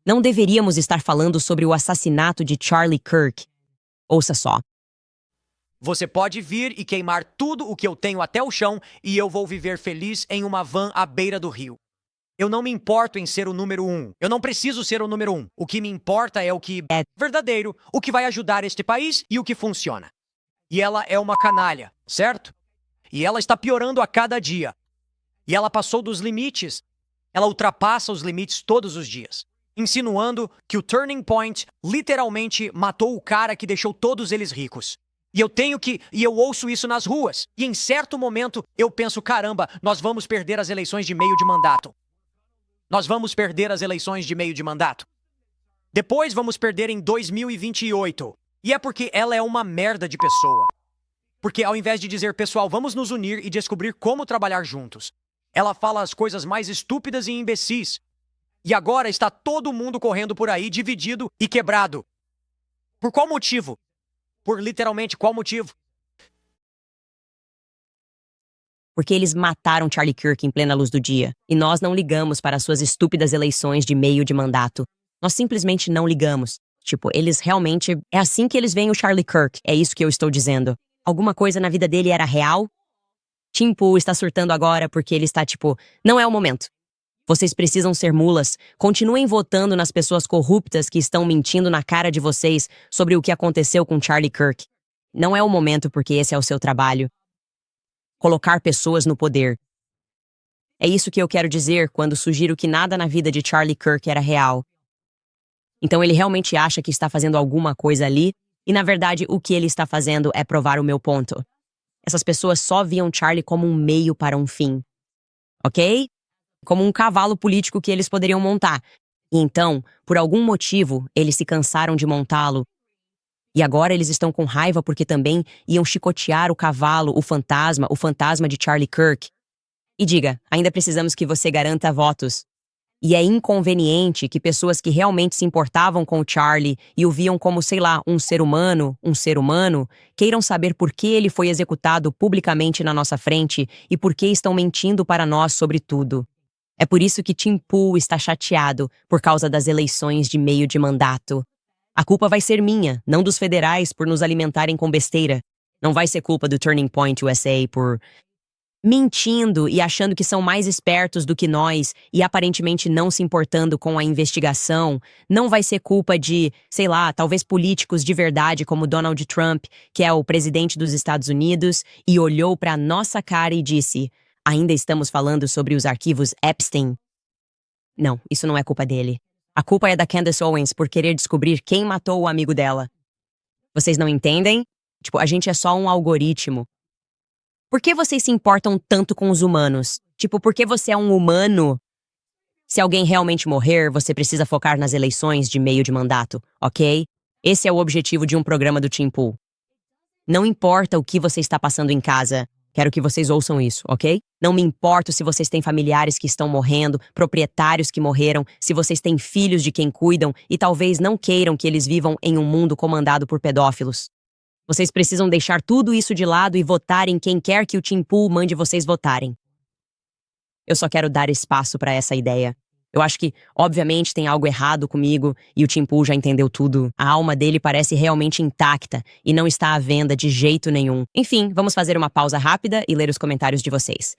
Não deveríamos estar falando sobre o assassinato de Charlie Kirk. Ouça só. Você pode vir e queimar tudo o que eu tenho até o chão e eu vou viver feliz em uma van à beira do rio. Eu não me importo em ser o número 1. Eu não preciso ser o número 1. O que me importa é o que é verdadeiro, o que vai ajudar este país e o que funciona. E ela é uma canalha, certo? E ela está piorando a cada dia. E ela passou dos limites. Ela ultrapassa os limites todos os dias. Insinuando que o Turning Point literalmente matou o cara que deixou todos eles ricos. E eu ouço isso nas ruas. E em certo momento eu penso, caramba, nós vamos perder as eleições de meio de mandato. Nós vamos perder as eleições de meio de mandato. Depois vamos perder em 2028. E é porque ela é uma merda de pessoa. Porque ao invés de dizer, pessoal, vamos nos unir e descobrir como trabalhar juntos, ela fala as coisas mais estúpidas e imbecis. E agora está todo mundo correndo por aí, dividido e quebrado. Por qual motivo? Por literalmente qual motivo? Porque eles mataram Charlie Kirk em plena luz do dia. E nós não ligamos para suas estúpidas eleições de meio de mandato. Nós simplesmente não ligamos. Tipo, eles realmente... É assim que eles veem o Charlie Kirk. É isso que eu estou dizendo. Alguma coisa na vida dele era real? Tim Pool está surtando agora porque ele está tipo... Não é o momento. Vocês precisam ser mulas. Continuem votando nas pessoas corruptas que estão mentindo na cara de vocês sobre o que aconteceu com Charlie Kirk. Não é o momento porque esse é o seu trabalho. Colocar pessoas no poder. É isso que eu quero dizer quando sugiro que nada na vida de Charlie Kirk era real. Então ele realmente acha que está fazendo alguma coisa ali, e na verdade o que ele está fazendo é provar o meu ponto. Essas pessoas só viam Charlie como um meio para um fim. Ok? Como um cavalo político que eles poderiam montar. E então, por algum motivo, eles se cansaram de montá-lo. E agora eles estão com raiva porque também iam chicotear o cavalo, o fantasma de Charlie Kirk. E diga, ainda precisamos que você garanta votos. E é inconveniente que pessoas que realmente se importavam com o Charlie e o viam como, sei lá, um ser humano, queiram saber por que ele foi executado publicamente na nossa frente e por que estão mentindo para nós sobre tudo. É por isso que Tim Pool está chateado por causa das eleições de meio de mandato. A culpa vai ser minha, não dos federais por nos alimentarem com besteira. Não vai ser culpa do Turning Point USA por mentindo e achando que são mais espertos do que nós e aparentemente não se importando com a investigação. Não vai ser culpa de, sei lá, talvez políticos de verdade como Donald Trump, que é o presidente dos Estados Unidos, e olhou para a nossa cara e disse: ainda estamos falando sobre os arquivos Epstein? Não, isso não é culpa dele. A culpa é da Candace Owens por querer descobrir quem matou o amigo dela. Vocês não entendem? Tipo, a gente é só um algoritmo. Por que vocês se importam tanto com os humanos? Tipo, por que você é um humano? Se alguém realmente morrer, você precisa focar nas eleições de meio de mandato, ok? Esse é o objetivo de um programa do Tim Pool. Não importa o que você está passando em casa. Quero que vocês ouçam isso, ok? Não me importo se vocês têm familiares que estão morrendo, proprietários que morreram, se vocês têm filhos de quem cuidam e talvez não queiram que eles vivam em um mundo comandado por pedófilos. Vocês precisam deixar tudo isso de lado e votar em quem quer que o Tim Pool mande vocês votarem. Eu só quero dar espaço para essa ideia. Eu acho que, obviamente, tem algo errado comigo e o Tim Pool já entendeu tudo. A alma dele parece realmente intacta e não está à venda de jeito nenhum. Enfim, vamos fazer uma pausa rápida e ler os comentários de vocês.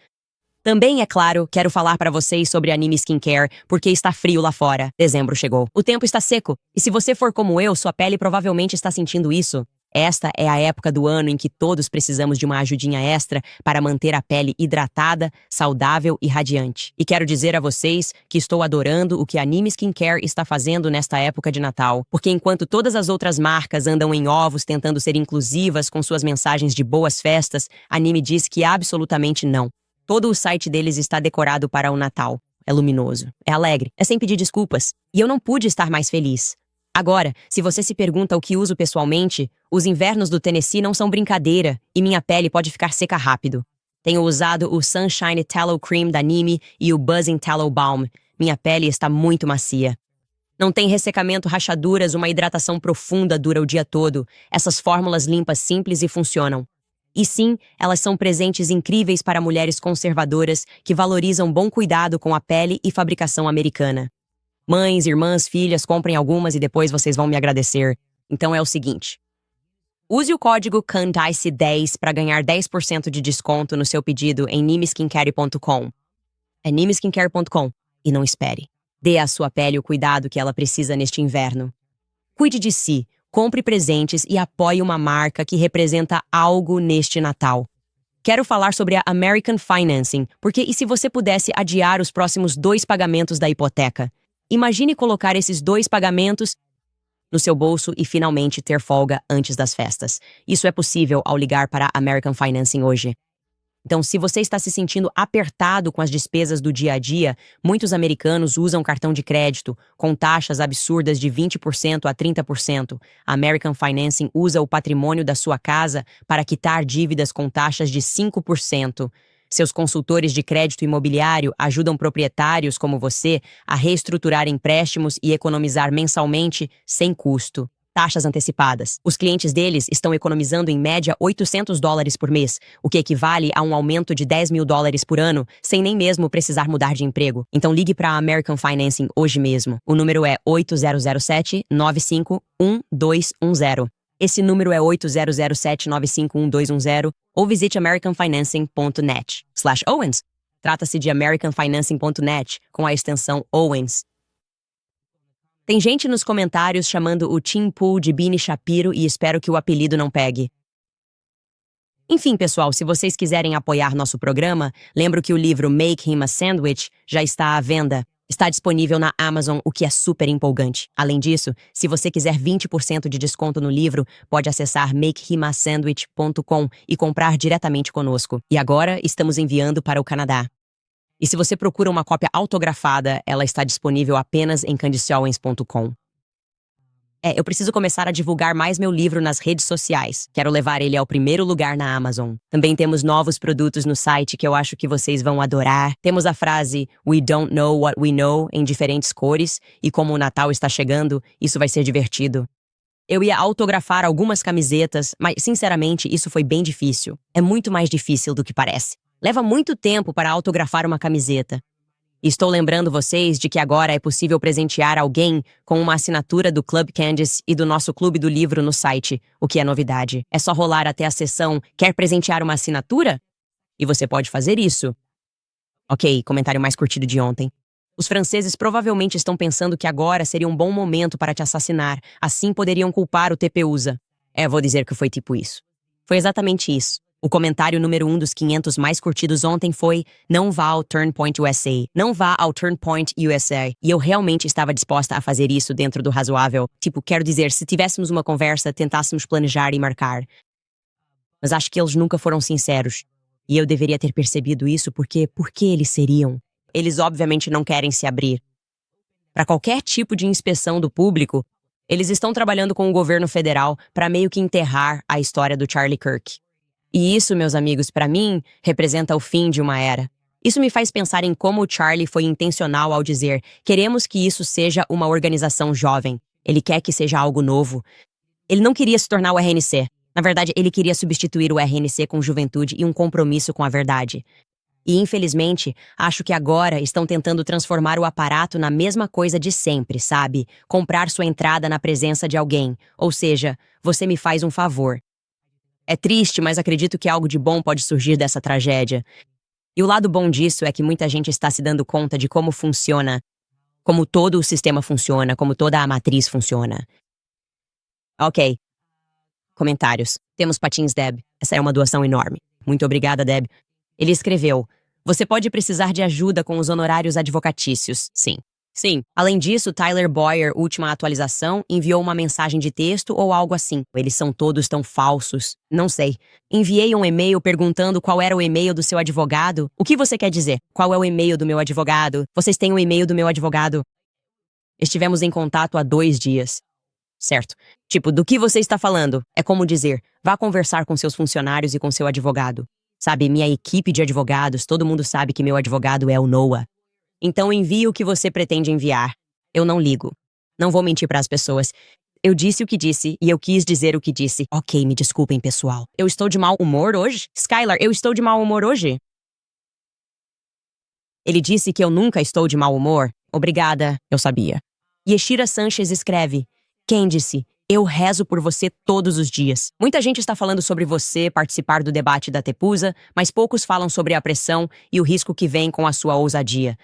Também, é claro, quero falar para vocês sobre anime skincare, porque está frio lá fora. Dezembro chegou. O tempo está seco, e se você for como eu, sua pele provavelmente está sentindo isso. Esta é a época do ano em que todos precisamos de uma ajudinha extra para manter a pele hidratada, saudável e radiante. E quero dizer a vocês que estou adorando o que a Anime Skincare está fazendo nesta época de Natal, porque enquanto todas as outras marcas andam em ovos tentando ser inclusivas com suas mensagens de boas festas, a Anime diz que absolutamente não. Todo o site deles está decorado para o Natal. É luminoso, é alegre, é sem pedir desculpas. E eu não pude estar mais feliz. Agora, se você se pergunta o que uso pessoalmente, os invernos do Tennessee não são brincadeira e minha pele pode ficar seca rápido. Tenho usado o Sunshine Tallow Cream da Nime e o Buzzing Tallow Balm. Minha pele está muito macia. Não tem ressecamento, rachaduras, uma hidratação profunda dura o dia todo. Essas fórmulas limpas simples e funcionam. E sim, elas são presentes incríveis para mulheres conservadoras que valorizam bom cuidado com a pele e fabricação americana. Mães, irmãs, filhas, comprem algumas e depois vocês vão me agradecer. Então é o seguinte. Use o código CANDICE10 para ganhar 10% de desconto no seu pedido em nimeskincare.com. É nimeskincare.com. E não espere. Dê à sua pele o cuidado que ela precisa neste inverno. Cuide de si, compre presentes e apoie uma marca que representa algo neste Natal. Quero falar sobre a American Financing, porque e se você pudesse adiar os próximos 2 pagamentos da hipoteca? Imagine colocar esses 2 pagamentos no seu bolso e finalmente ter folga antes das festas. Isso é possível ao ligar para a American Financing hoje. Então, se você está se sentindo apertado com as despesas do dia a dia, muitos americanos usam cartão de crédito com taxas absurdas de 20% a 30%. A American Financing usa o patrimônio da sua casa para quitar dívidas com taxas de 5%. Seus consultores de crédito imobiliário ajudam proprietários como você a reestruturar empréstimos e economizar mensalmente sem custo. taxas antecipadas. Os clientes deles estão economizando em média $800 por mês, o que equivale a um aumento de $10.000 por ano, sem nem mesmo precisar mudar de emprego. Então ligue para a American Financing hoje mesmo. O número é 8007-951210. Esse número é 8007-951210 ou visite americanfinancing.net/Owens. Trata-se de americanfinancing.net com a extensão Owens. Tem gente nos comentários chamando o Tim Pool de Bini Shapiro e espero que o apelido não pegue. Enfim, pessoal, se vocês quiserem apoiar nosso programa, lembro que o livro Make Him a Sandwich já está à venda. Está disponível na Amazon, o que é super empolgante. Além disso, se você quiser 20% de desconto no livro, pode acessar makehimasandwich.com e comprar diretamente conosco. E agora, estamos enviando para o Canadá. E se você procura uma cópia autografada, ela está disponível apenas em candiceowens.com. Eu preciso começar a divulgar mais meu livro nas redes sociais. Quero levar ele ao primeiro lugar na Amazon. Também temos novos produtos no site que eu acho que vocês vão adorar. Temos a frase We don't know what we know em diferentes cores, e como o Natal está chegando, isso vai ser divertido. Eu ia autografar algumas camisetas, mas sinceramente isso foi bem difícil. É muito mais difícil do que parece. Leva muito tempo para autografar uma camiseta. Estou lembrando vocês de que agora é possível presentear alguém com uma assinatura do Club Candice e do nosso Clube do Livro no site, o que é novidade. É só rolar até a seção Quer presentear uma assinatura? E você pode fazer isso. Ok, comentário mais curtido de ontem. Os franceses provavelmente estão pensando que agora seria um bom momento para te assassinar, assim poderiam culpar o TPUSA. Vou dizer que foi tipo isso. Foi exatamente isso. O comentário número 1 dos 500 mais curtidos ontem foi Não vá ao Turnpoint USA. Não vá ao Turnpoint USA. E eu realmente estava disposta a fazer isso dentro do razoável. Quero dizer, se tivéssemos uma conversa, tentássemos planejar e marcar. Mas acho que eles nunca foram sinceros. E eu deveria ter percebido isso porque... Por que eles seriam? Eles obviamente não querem se abrir. Para qualquer tipo de inspeção do público, eles estão trabalhando com o governo federal para meio que enterrar a história do Charlie Kirk. E isso, meus amigos, para mim, representa o fim de uma era. Isso me faz pensar em como o Charlie foi intencional ao dizer queremos que isso seja uma organização jovem. Ele quer que seja algo novo. Ele não queria se tornar o RNC. Na verdade, ele queria substituir o RNC com juventude e um compromisso com a verdade. E, infelizmente, acho que agora estão tentando transformar o aparato na mesma coisa de sempre, sabe? Comprar sua entrada na presença de alguém. Ou seja, você me faz um favor. É triste, mas acredito que algo de bom pode surgir dessa tragédia. E o lado bom disso é que muita gente está se dando conta de como funciona, como todo o sistema funciona, como toda a matriz funciona. Ok. Comentários. Temos patins, Deb. Essa é uma doação enorme. Muito obrigada, Deb. Ele escreveu, você pode precisar de ajuda com os honorários advocatícios. Sim. Sim. Além disso, Tyler Boyer, última atualização, enviou uma mensagem de texto ou algo assim. Eles são todos tão falsos. Não sei. Enviei um e-mail perguntando qual era o e-mail do seu advogado. O que você quer dizer? Qual é o e-mail do meu advogado? Vocês têm o e-mail do meu advogado? Estivemos em contato há 2 dias. Certo. Do que você está falando? É como dizer, vá conversar com seus funcionários e com seu advogado. Sabe, minha equipe de advogados, todo mundo sabe que meu advogado é o Noah. Então envie o que você pretende enviar. Eu não ligo. Não vou mentir para as pessoas. Eu disse o que disse e eu quis dizer o que disse. Ok, me desculpem, pessoal. Eu estou de mau humor hoje? Skylar, eu estou de mau humor hoje? Ele disse que eu nunca estou de mau humor. Obrigada, eu sabia. Yeshira Sanchez escreve, Candice, eu rezo por você todos os dias. Muita gente está falando sobre você participar do debate da TPUSA, mas poucos falam sobre a pressão e o risco que vem com a sua ousadia.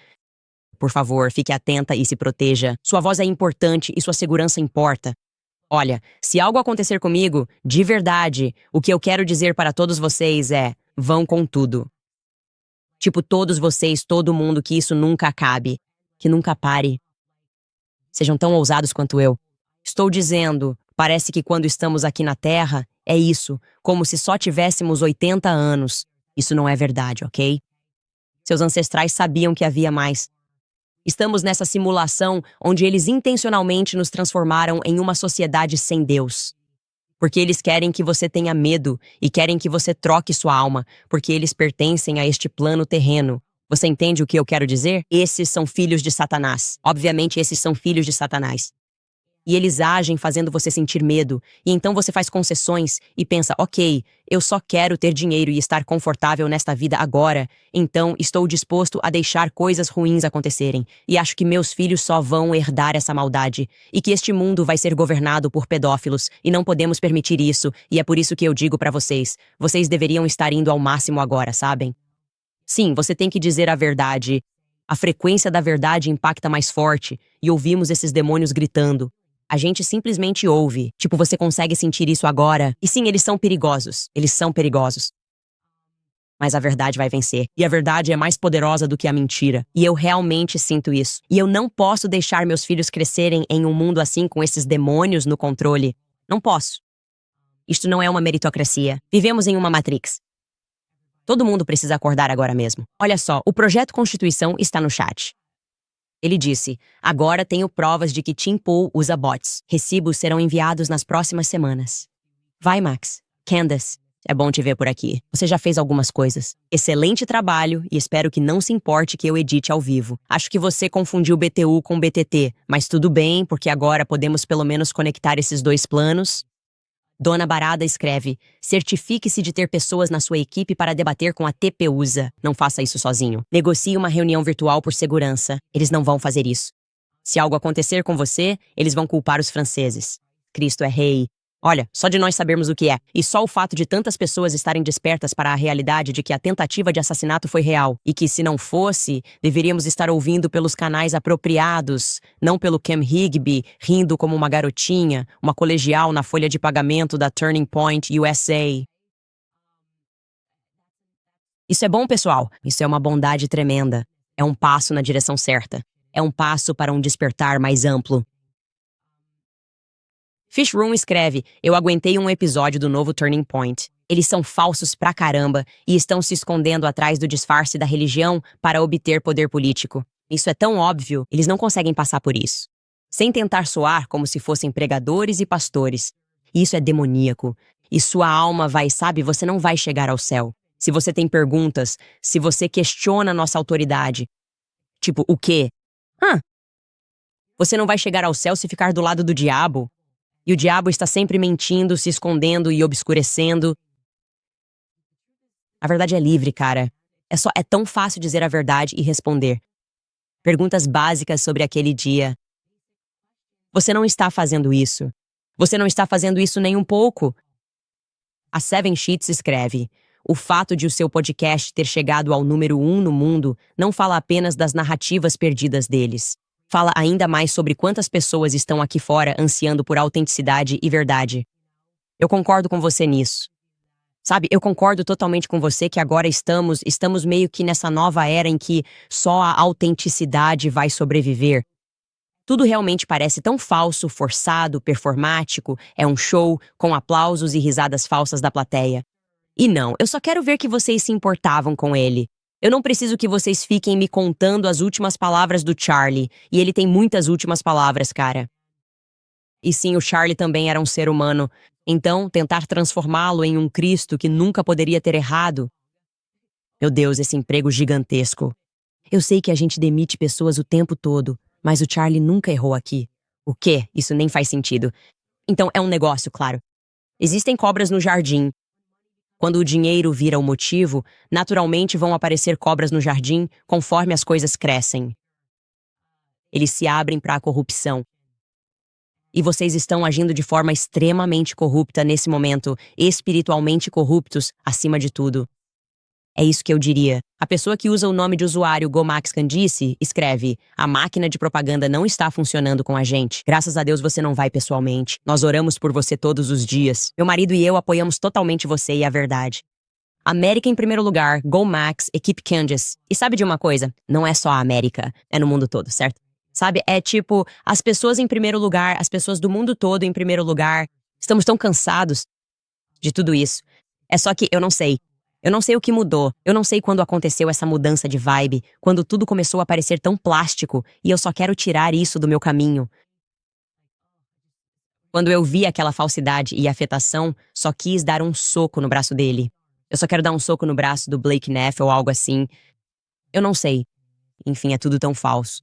Por favor, fique atenta e se proteja. Sua voz é importante e sua segurança importa. Olha, se algo acontecer comigo, de verdade, o que eu quero dizer para todos vocês é, vão com tudo. Todos vocês, todo mundo, que isso nunca acabe. Que nunca pare. Sejam tão ousados quanto eu. Estou dizendo, parece que quando estamos aqui na Terra, é isso, como se só tivéssemos 80 anos. Isso não é verdade, ok? Seus ancestrais sabiam que havia mais. Estamos nessa simulação onde eles intencionalmente nos transformaram em uma sociedade sem Deus. Porque eles querem que você tenha medo e querem que você troque sua alma, porque eles pertencem a este plano terreno. Você entende o que eu quero dizer? Esses são filhos de Satanás. Obviamente, esses são filhos de Satanás. E eles agem fazendo você sentir medo, e então você faz concessões e pensa, ok, eu só quero ter dinheiro e estar confortável nesta vida agora, então estou disposto a deixar coisas ruins acontecerem, e acho que meus filhos só vão herdar essa maldade, e que este mundo vai ser governado por pedófilos, e não podemos permitir isso, e é por isso que eu digo pra vocês, vocês deveriam estar indo ao máximo agora, sabem? Sim, você tem que dizer a verdade. A frequência da verdade impacta mais forte, e ouvimos esses demônios gritando. A gente simplesmente ouve. Tipo, você consegue sentir isso agora. E sim, eles são perigosos. Eles são perigosos. Mas a verdade vai vencer. E a verdade é mais poderosa do que a mentira. E eu realmente sinto isso. E eu não posso deixar meus filhos crescerem em um mundo assim com esses demônios no controle. Não posso. Isto não é uma meritocracia. Vivemos em uma Matrix. Todo mundo precisa acordar agora mesmo. Olha só, o projeto Constituição está no chat. Ele disse, agora tenho provas de que Tim Pool usa bots. Recibos serão enviados nas próximas semanas. Vai, Max. Candace, é bom te ver por aqui. Você já fez algumas coisas. Excelente trabalho e espero que não se importe que eu edite ao vivo. Acho que você confundiu BTU com BTT, mas tudo bem, porque agora podemos pelo menos conectar esses dois planos. Dona Barada escreve, certifique-se de ter pessoas na sua equipe para debater com a TPUSA. Não faça isso sozinho. Negocie uma reunião virtual por segurança. Eles não vão fazer isso. Se algo acontecer com você, eles vão culpar os franceses. Cristo é rei. Olha, só de nós sabermos o que é, e só o fato de tantas pessoas estarem despertas para a realidade de que a tentativa de assassinato foi real, e que, se não fosse, deveríamos estar ouvindo pelos canais apropriados, não pelo Cam Higby, rindo como uma garotinha, uma colegial na folha de pagamento da Turning Point USA. Isso é bom, pessoal. Isso é uma bondade tremenda. É um passo na direção certa. É um passo para um despertar mais amplo. Fishroom escreve, eu aguentei um episódio do novo Turning Point. Eles são falsos pra caramba e estão se escondendo atrás do disfarce da religião para obter poder político. Isso é tão óbvio, eles não conseguem passar por isso. Sem tentar soar como se fossem pregadores e pastores. Isso é demoníaco. E sua alma vai, sabe, você não vai chegar ao céu. Se você tem perguntas, se você questiona nossa autoridade. Tipo, o quê? Você não vai chegar ao céu se ficar do lado do diabo. E o diabo está sempre mentindo, se escondendo e obscurecendo. A verdade é livre, cara. É tão fácil dizer a verdade e responder. Perguntas básicas sobre aquele dia. Você não está fazendo isso. Você não está fazendo isso nem um pouco. A Seven Sheets escreve, o fato de o seu podcast ter chegado ao número 1 no mundo não fala apenas das narrativas perdidas deles. Fala ainda mais sobre quantas pessoas estão aqui fora ansiando por autenticidade e verdade. Eu concordo com você nisso. Sabe, eu concordo totalmente com você que agora estamos meio que nessa nova era em que só a autenticidade vai sobreviver. Tudo realmente parece tão falso, forçado, performático, é um show, com aplausos e risadas falsas da plateia. E não, eu só quero ver que vocês se importavam com ele. Eu não preciso que vocês fiquem me contando as últimas palavras do Charlie, e ele tem muitas últimas palavras, cara. E sim, o Charlie também era um ser humano, então tentar transformá-lo em um Cristo que nunca poderia ter errado. Meu Deus, esse emprego gigantesco. Eu sei que a gente demite pessoas o tempo todo, mas o Charlie nunca errou aqui. O quê? Isso nem faz sentido. Então é um negócio, claro. Existem cobras no jardim. Quando o dinheiro vira o motivo, naturalmente vão aparecer cobras no jardim conforme as coisas crescem. Eles se abrem para a corrupção. E vocês estão agindo de forma extremamente corrupta nesse momento, espiritualmente corruptos, acima de tudo. É isso que eu diria. A pessoa que usa o nome de usuário Gomax Candice escreve, a máquina de propaganda não está funcionando com a gente. Graças a Deus você não vai pessoalmente. Nós oramos por você todos os dias. Meu marido e eu apoiamos totalmente você e a verdade. América em primeiro lugar, Gomax, equipe Candice. E sabe de uma coisa? Não é só a América, é no mundo todo, certo? Sabe, é tipo, as pessoas em primeiro lugar, as pessoas do mundo todo em primeiro lugar. Estamos tão cansados de tudo isso. É só que eu não sei. Eu não sei o que mudou. Eu não sei quando aconteceu essa mudança de vibe, quando tudo começou a parecer tão plástico, e eu só quero tirar isso do meu caminho. Quando eu vi aquela falsidade e afetação, só quis dar um soco no braço dele. Eu só quero dar um soco no braço do Blake Neff ou algo assim. Eu não sei. Enfim, é tudo tão falso.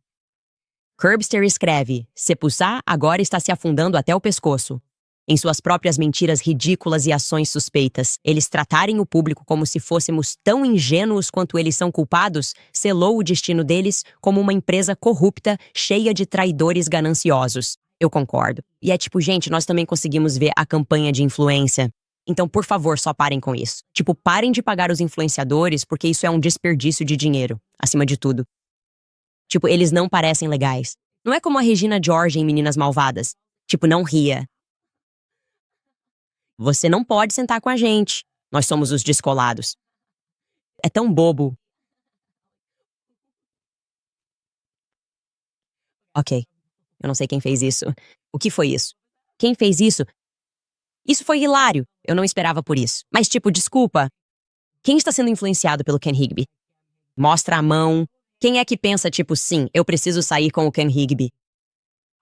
Curbster escreve: Sepulsar agora está se afundando até o pescoço. Em suas próprias mentiras ridículas e ações suspeitas, eles tratarem o público como se fôssemos tão ingênuos quanto eles são culpados, selou o destino deles como uma empresa corrupta, cheia de traidores gananciosos. Eu concordo. E é tipo, gente, nós também conseguimos ver a campanha de influência. Então, por favor, só parem com isso. Tipo, parem de pagar os influenciadores, porque isso é um desperdício de dinheiro, acima de tudo. Tipo, eles não parecem legais. Não é como a Regina George em Meninas Malvadas. Tipo, não ria. Você não pode sentar com a gente. Nós somos os descolados. É tão bobo. Ok. Eu não sei quem fez isso. O que foi isso? Quem fez isso? Isso foi hilário. Eu não esperava por isso. Mas, tipo, desculpa. Quem está sendo influenciado pelo Ken Higby? Mostra a mão. Quem é que pensa, tipo, sim, eu preciso sair com o Ken Higby?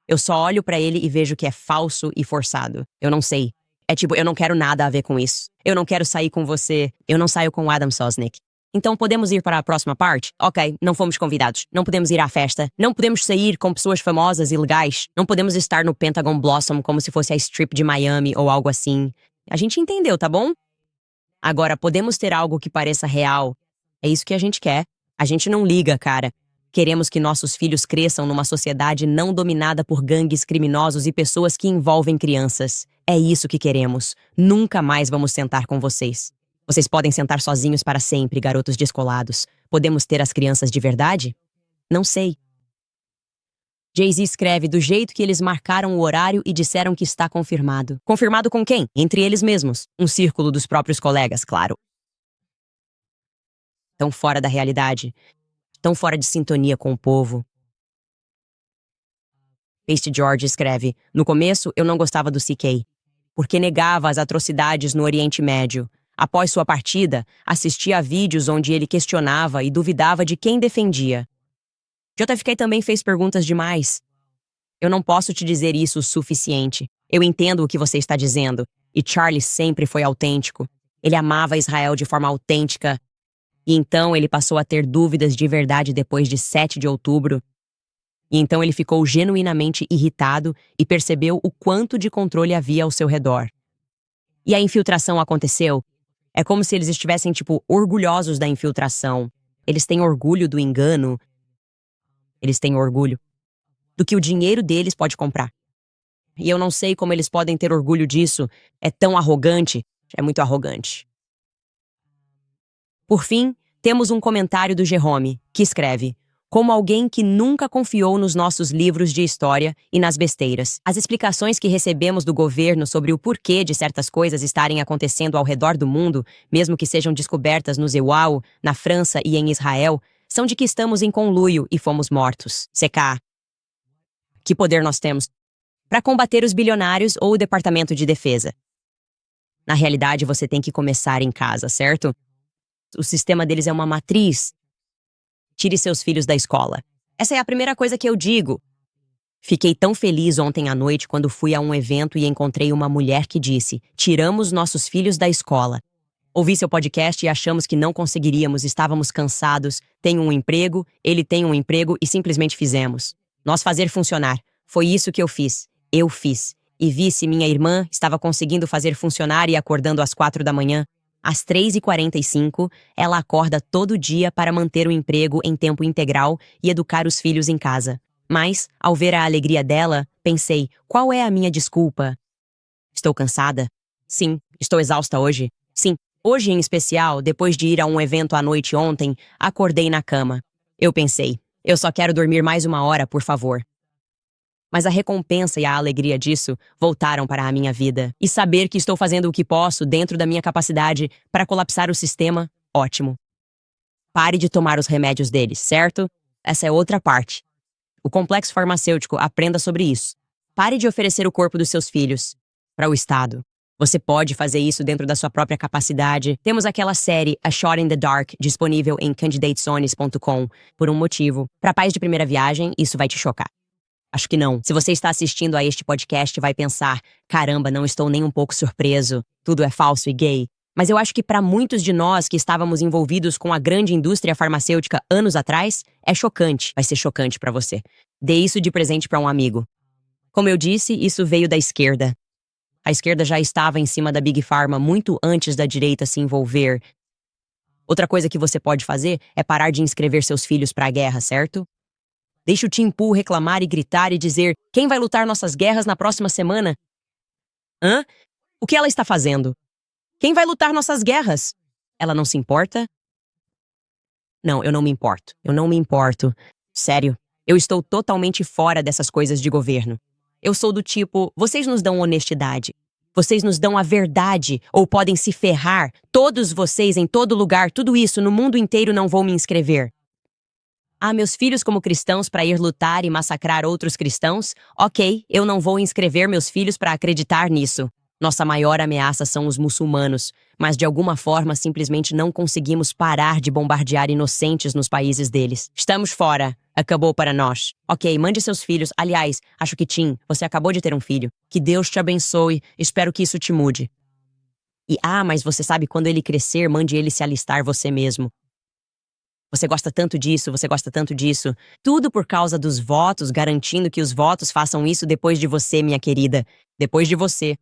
Eu só olho pra ele e vejo que é falso e forçado. Eu não sei. É tipo, eu não quero nada a ver com isso. Eu não quero sair com você. Eu não saio com o Adam Sosnick. Então podemos ir para a próxima parte? Ok, não fomos convidados. Não podemos ir à festa. Não podemos sair com pessoas famosas e legais. Não podemos estar no Pentagon Blossom como se fosse a Strip de Miami ou algo assim. A gente entendeu, tá bom? Agora, podemos ter algo que pareça real. É isso que a gente quer. A gente não liga, cara. Queremos que nossos filhos cresçam numa sociedade não dominada por gangues criminosos e pessoas que envolvem crianças. É isso que queremos. Nunca mais vamos sentar com vocês. Vocês podem sentar sozinhos para sempre, garotos descolados. Podemos ter as crianças de verdade? Não sei. Jay-Z escreve do jeito que eles marcaram o horário e disseram que está confirmado. Confirmado com quem? Entre eles mesmos. Um círculo dos próprios colegas, claro. Tão fora da realidade. Tão fora de sintonia com o povo. Paste George escreve: No começo, eu não gostava do CK, porque negava as atrocidades no Oriente Médio. Após sua partida, assistia a vídeos onde ele questionava e duvidava de quem defendia. JFK também fez perguntas demais. Eu não posso te dizer isso o suficiente. Eu entendo o que você está dizendo. E Charlie sempre foi autêntico. Ele amava Israel de forma autêntica. E então ele passou a ter dúvidas de verdade depois de 7 de outubro. E então ele ficou genuinamente irritado e percebeu o quanto de controle havia ao seu redor. E a infiltração aconteceu. É como se eles estivessem, tipo, orgulhosos da infiltração. Eles têm orgulho do engano. Eles têm orgulho do que o dinheiro deles pode comprar. E eu não sei como eles podem ter orgulho disso. É tão arrogante. É muito arrogante. Por fim, temos um comentário do Jerome, que escreve: Como alguém que nunca confiou nos nossos livros de história e nas besteiras. As explicações que recebemos do governo sobre o porquê de certas coisas estarem acontecendo ao redor do mundo, mesmo que sejam descobertas no Zeuau, na França e em Israel, são de que estamos em conluio e fomos mortos. CK. Que poder nós temos para combater os bilionários ou o Departamento de Defesa? Na realidade, você tem que começar em casa, certo? O sistema deles é uma matriz. Tire seus filhos da escola. Essa é a primeira coisa que eu digo. Fiquei tão feliz ontem à noite quando fui a um evento e encontrei uma mulher que disse: tiramos nossos filhos da escola. Ouvi seu podcast e achamos que não conseguiríamos, estávamos cansados. Tenho um emprego, ele tem um emprego e simplesmente fizemos. Nós fazer funcionar. Foi isso que eu fiz. Eu fiz. E vi se minha irmã estava conseguindo fazer funcionar e acordando às 4 da manhã. Às 3h45, ela acorda todo dia para manter o emprego em tempo integral e educar os filhos em casa. Mas, ao ver a alegria dela, pensei: qual é a minha desculpa? Estou cansada? Sim. Estou exausta hoje? Sim. Hoje, em especial, depois de ir a um evento à noite ontem, acordei na cama. Eu pensei: eu só quero dormir mais 1 hora, por favor. Mas a recompensa e a alegria disso voltaram para a minha vida. E saber que estou fazendo o que posso dentro da minha capacidade para colapsar o sistema, ótimo. Pare de tomar os remédios deles, certo? Essa é outra parte. O complexo farmacêutico, aprenda sobre isso. Pare de oferecer o corpo dos seus filhos para o Estado. Você pode fazer isso dentro da sua própria capacidade. Temos aquela série A Shot in the Dark disponível em candidatesonis.com por um motivo. Para pais de primeira viagem, isso vai te chocar. Acho que não. Se você está assistindo a este podcast, vai pensar: caramba, não estou nem um pouco surpreso. Tudo é falso e gay. Mas eu acho que para muitos de nós que estávamos envolvidos com a grande indústria farmacêutica anos atrás, é chocante. Vai ser chocante para você. Dê isso de presente para um amigo. Como eu disse, isso veio da esquerda. A esquerda já estava em cima da Big Pharma muito antes da direita se envolver. Outra coisa que você pode fazer é parar de inscrever seus filhos para a guerra, certo? Deixe o Tim Pool reclamar e gritar e dizer: quem vai lutar nossas guerras na próxima semana? Hã? O que ela está fazendo? Quem vai lutar nossas guerras? Ela não se importa? Não, eu não me importo. Eu não me importo. Sério, eu estou totalmente fora dessas coisas de governo. Eu sou do tipo, vocês nos dão honestidade. Vocês nos dão a verdade, ou podem se ferrar. Todos vocês, em todo lugar, tudo isso, no mundo inteiro não vou me inscrever. Ah, meus filhos como cristãos para ir lutar e massacrar outros cristãos? Ok, eu não vou inscrever meus filhos para acreditar nisso. Nossa maior ameaça são os muçulmanos, mas de alguma forma simplesmente não conseguimos parar de bombardear inocentes nos países deles. Estamos fora. Acabou para nós. Ok, mande seus filhos. Aliás, acho que Tim, você acabou de ter um filho. Que Deus te abençoe. Espero que isso te mude. E mas você sabe, quando ele crescer, mande ele se alistar você mesmo. Você gosta tanto disso, você gosta tanto disso. Tudo por causa dos votos, garantindo que os votos façam isso depois de você, minha querida. Depois de você.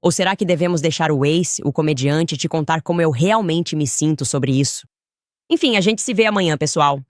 Ou será que devemos deixar o Ace, o comediante, te contar como eu realmente me sinto sobre isso? Enfim, a gente se vê amanhã, pessoal.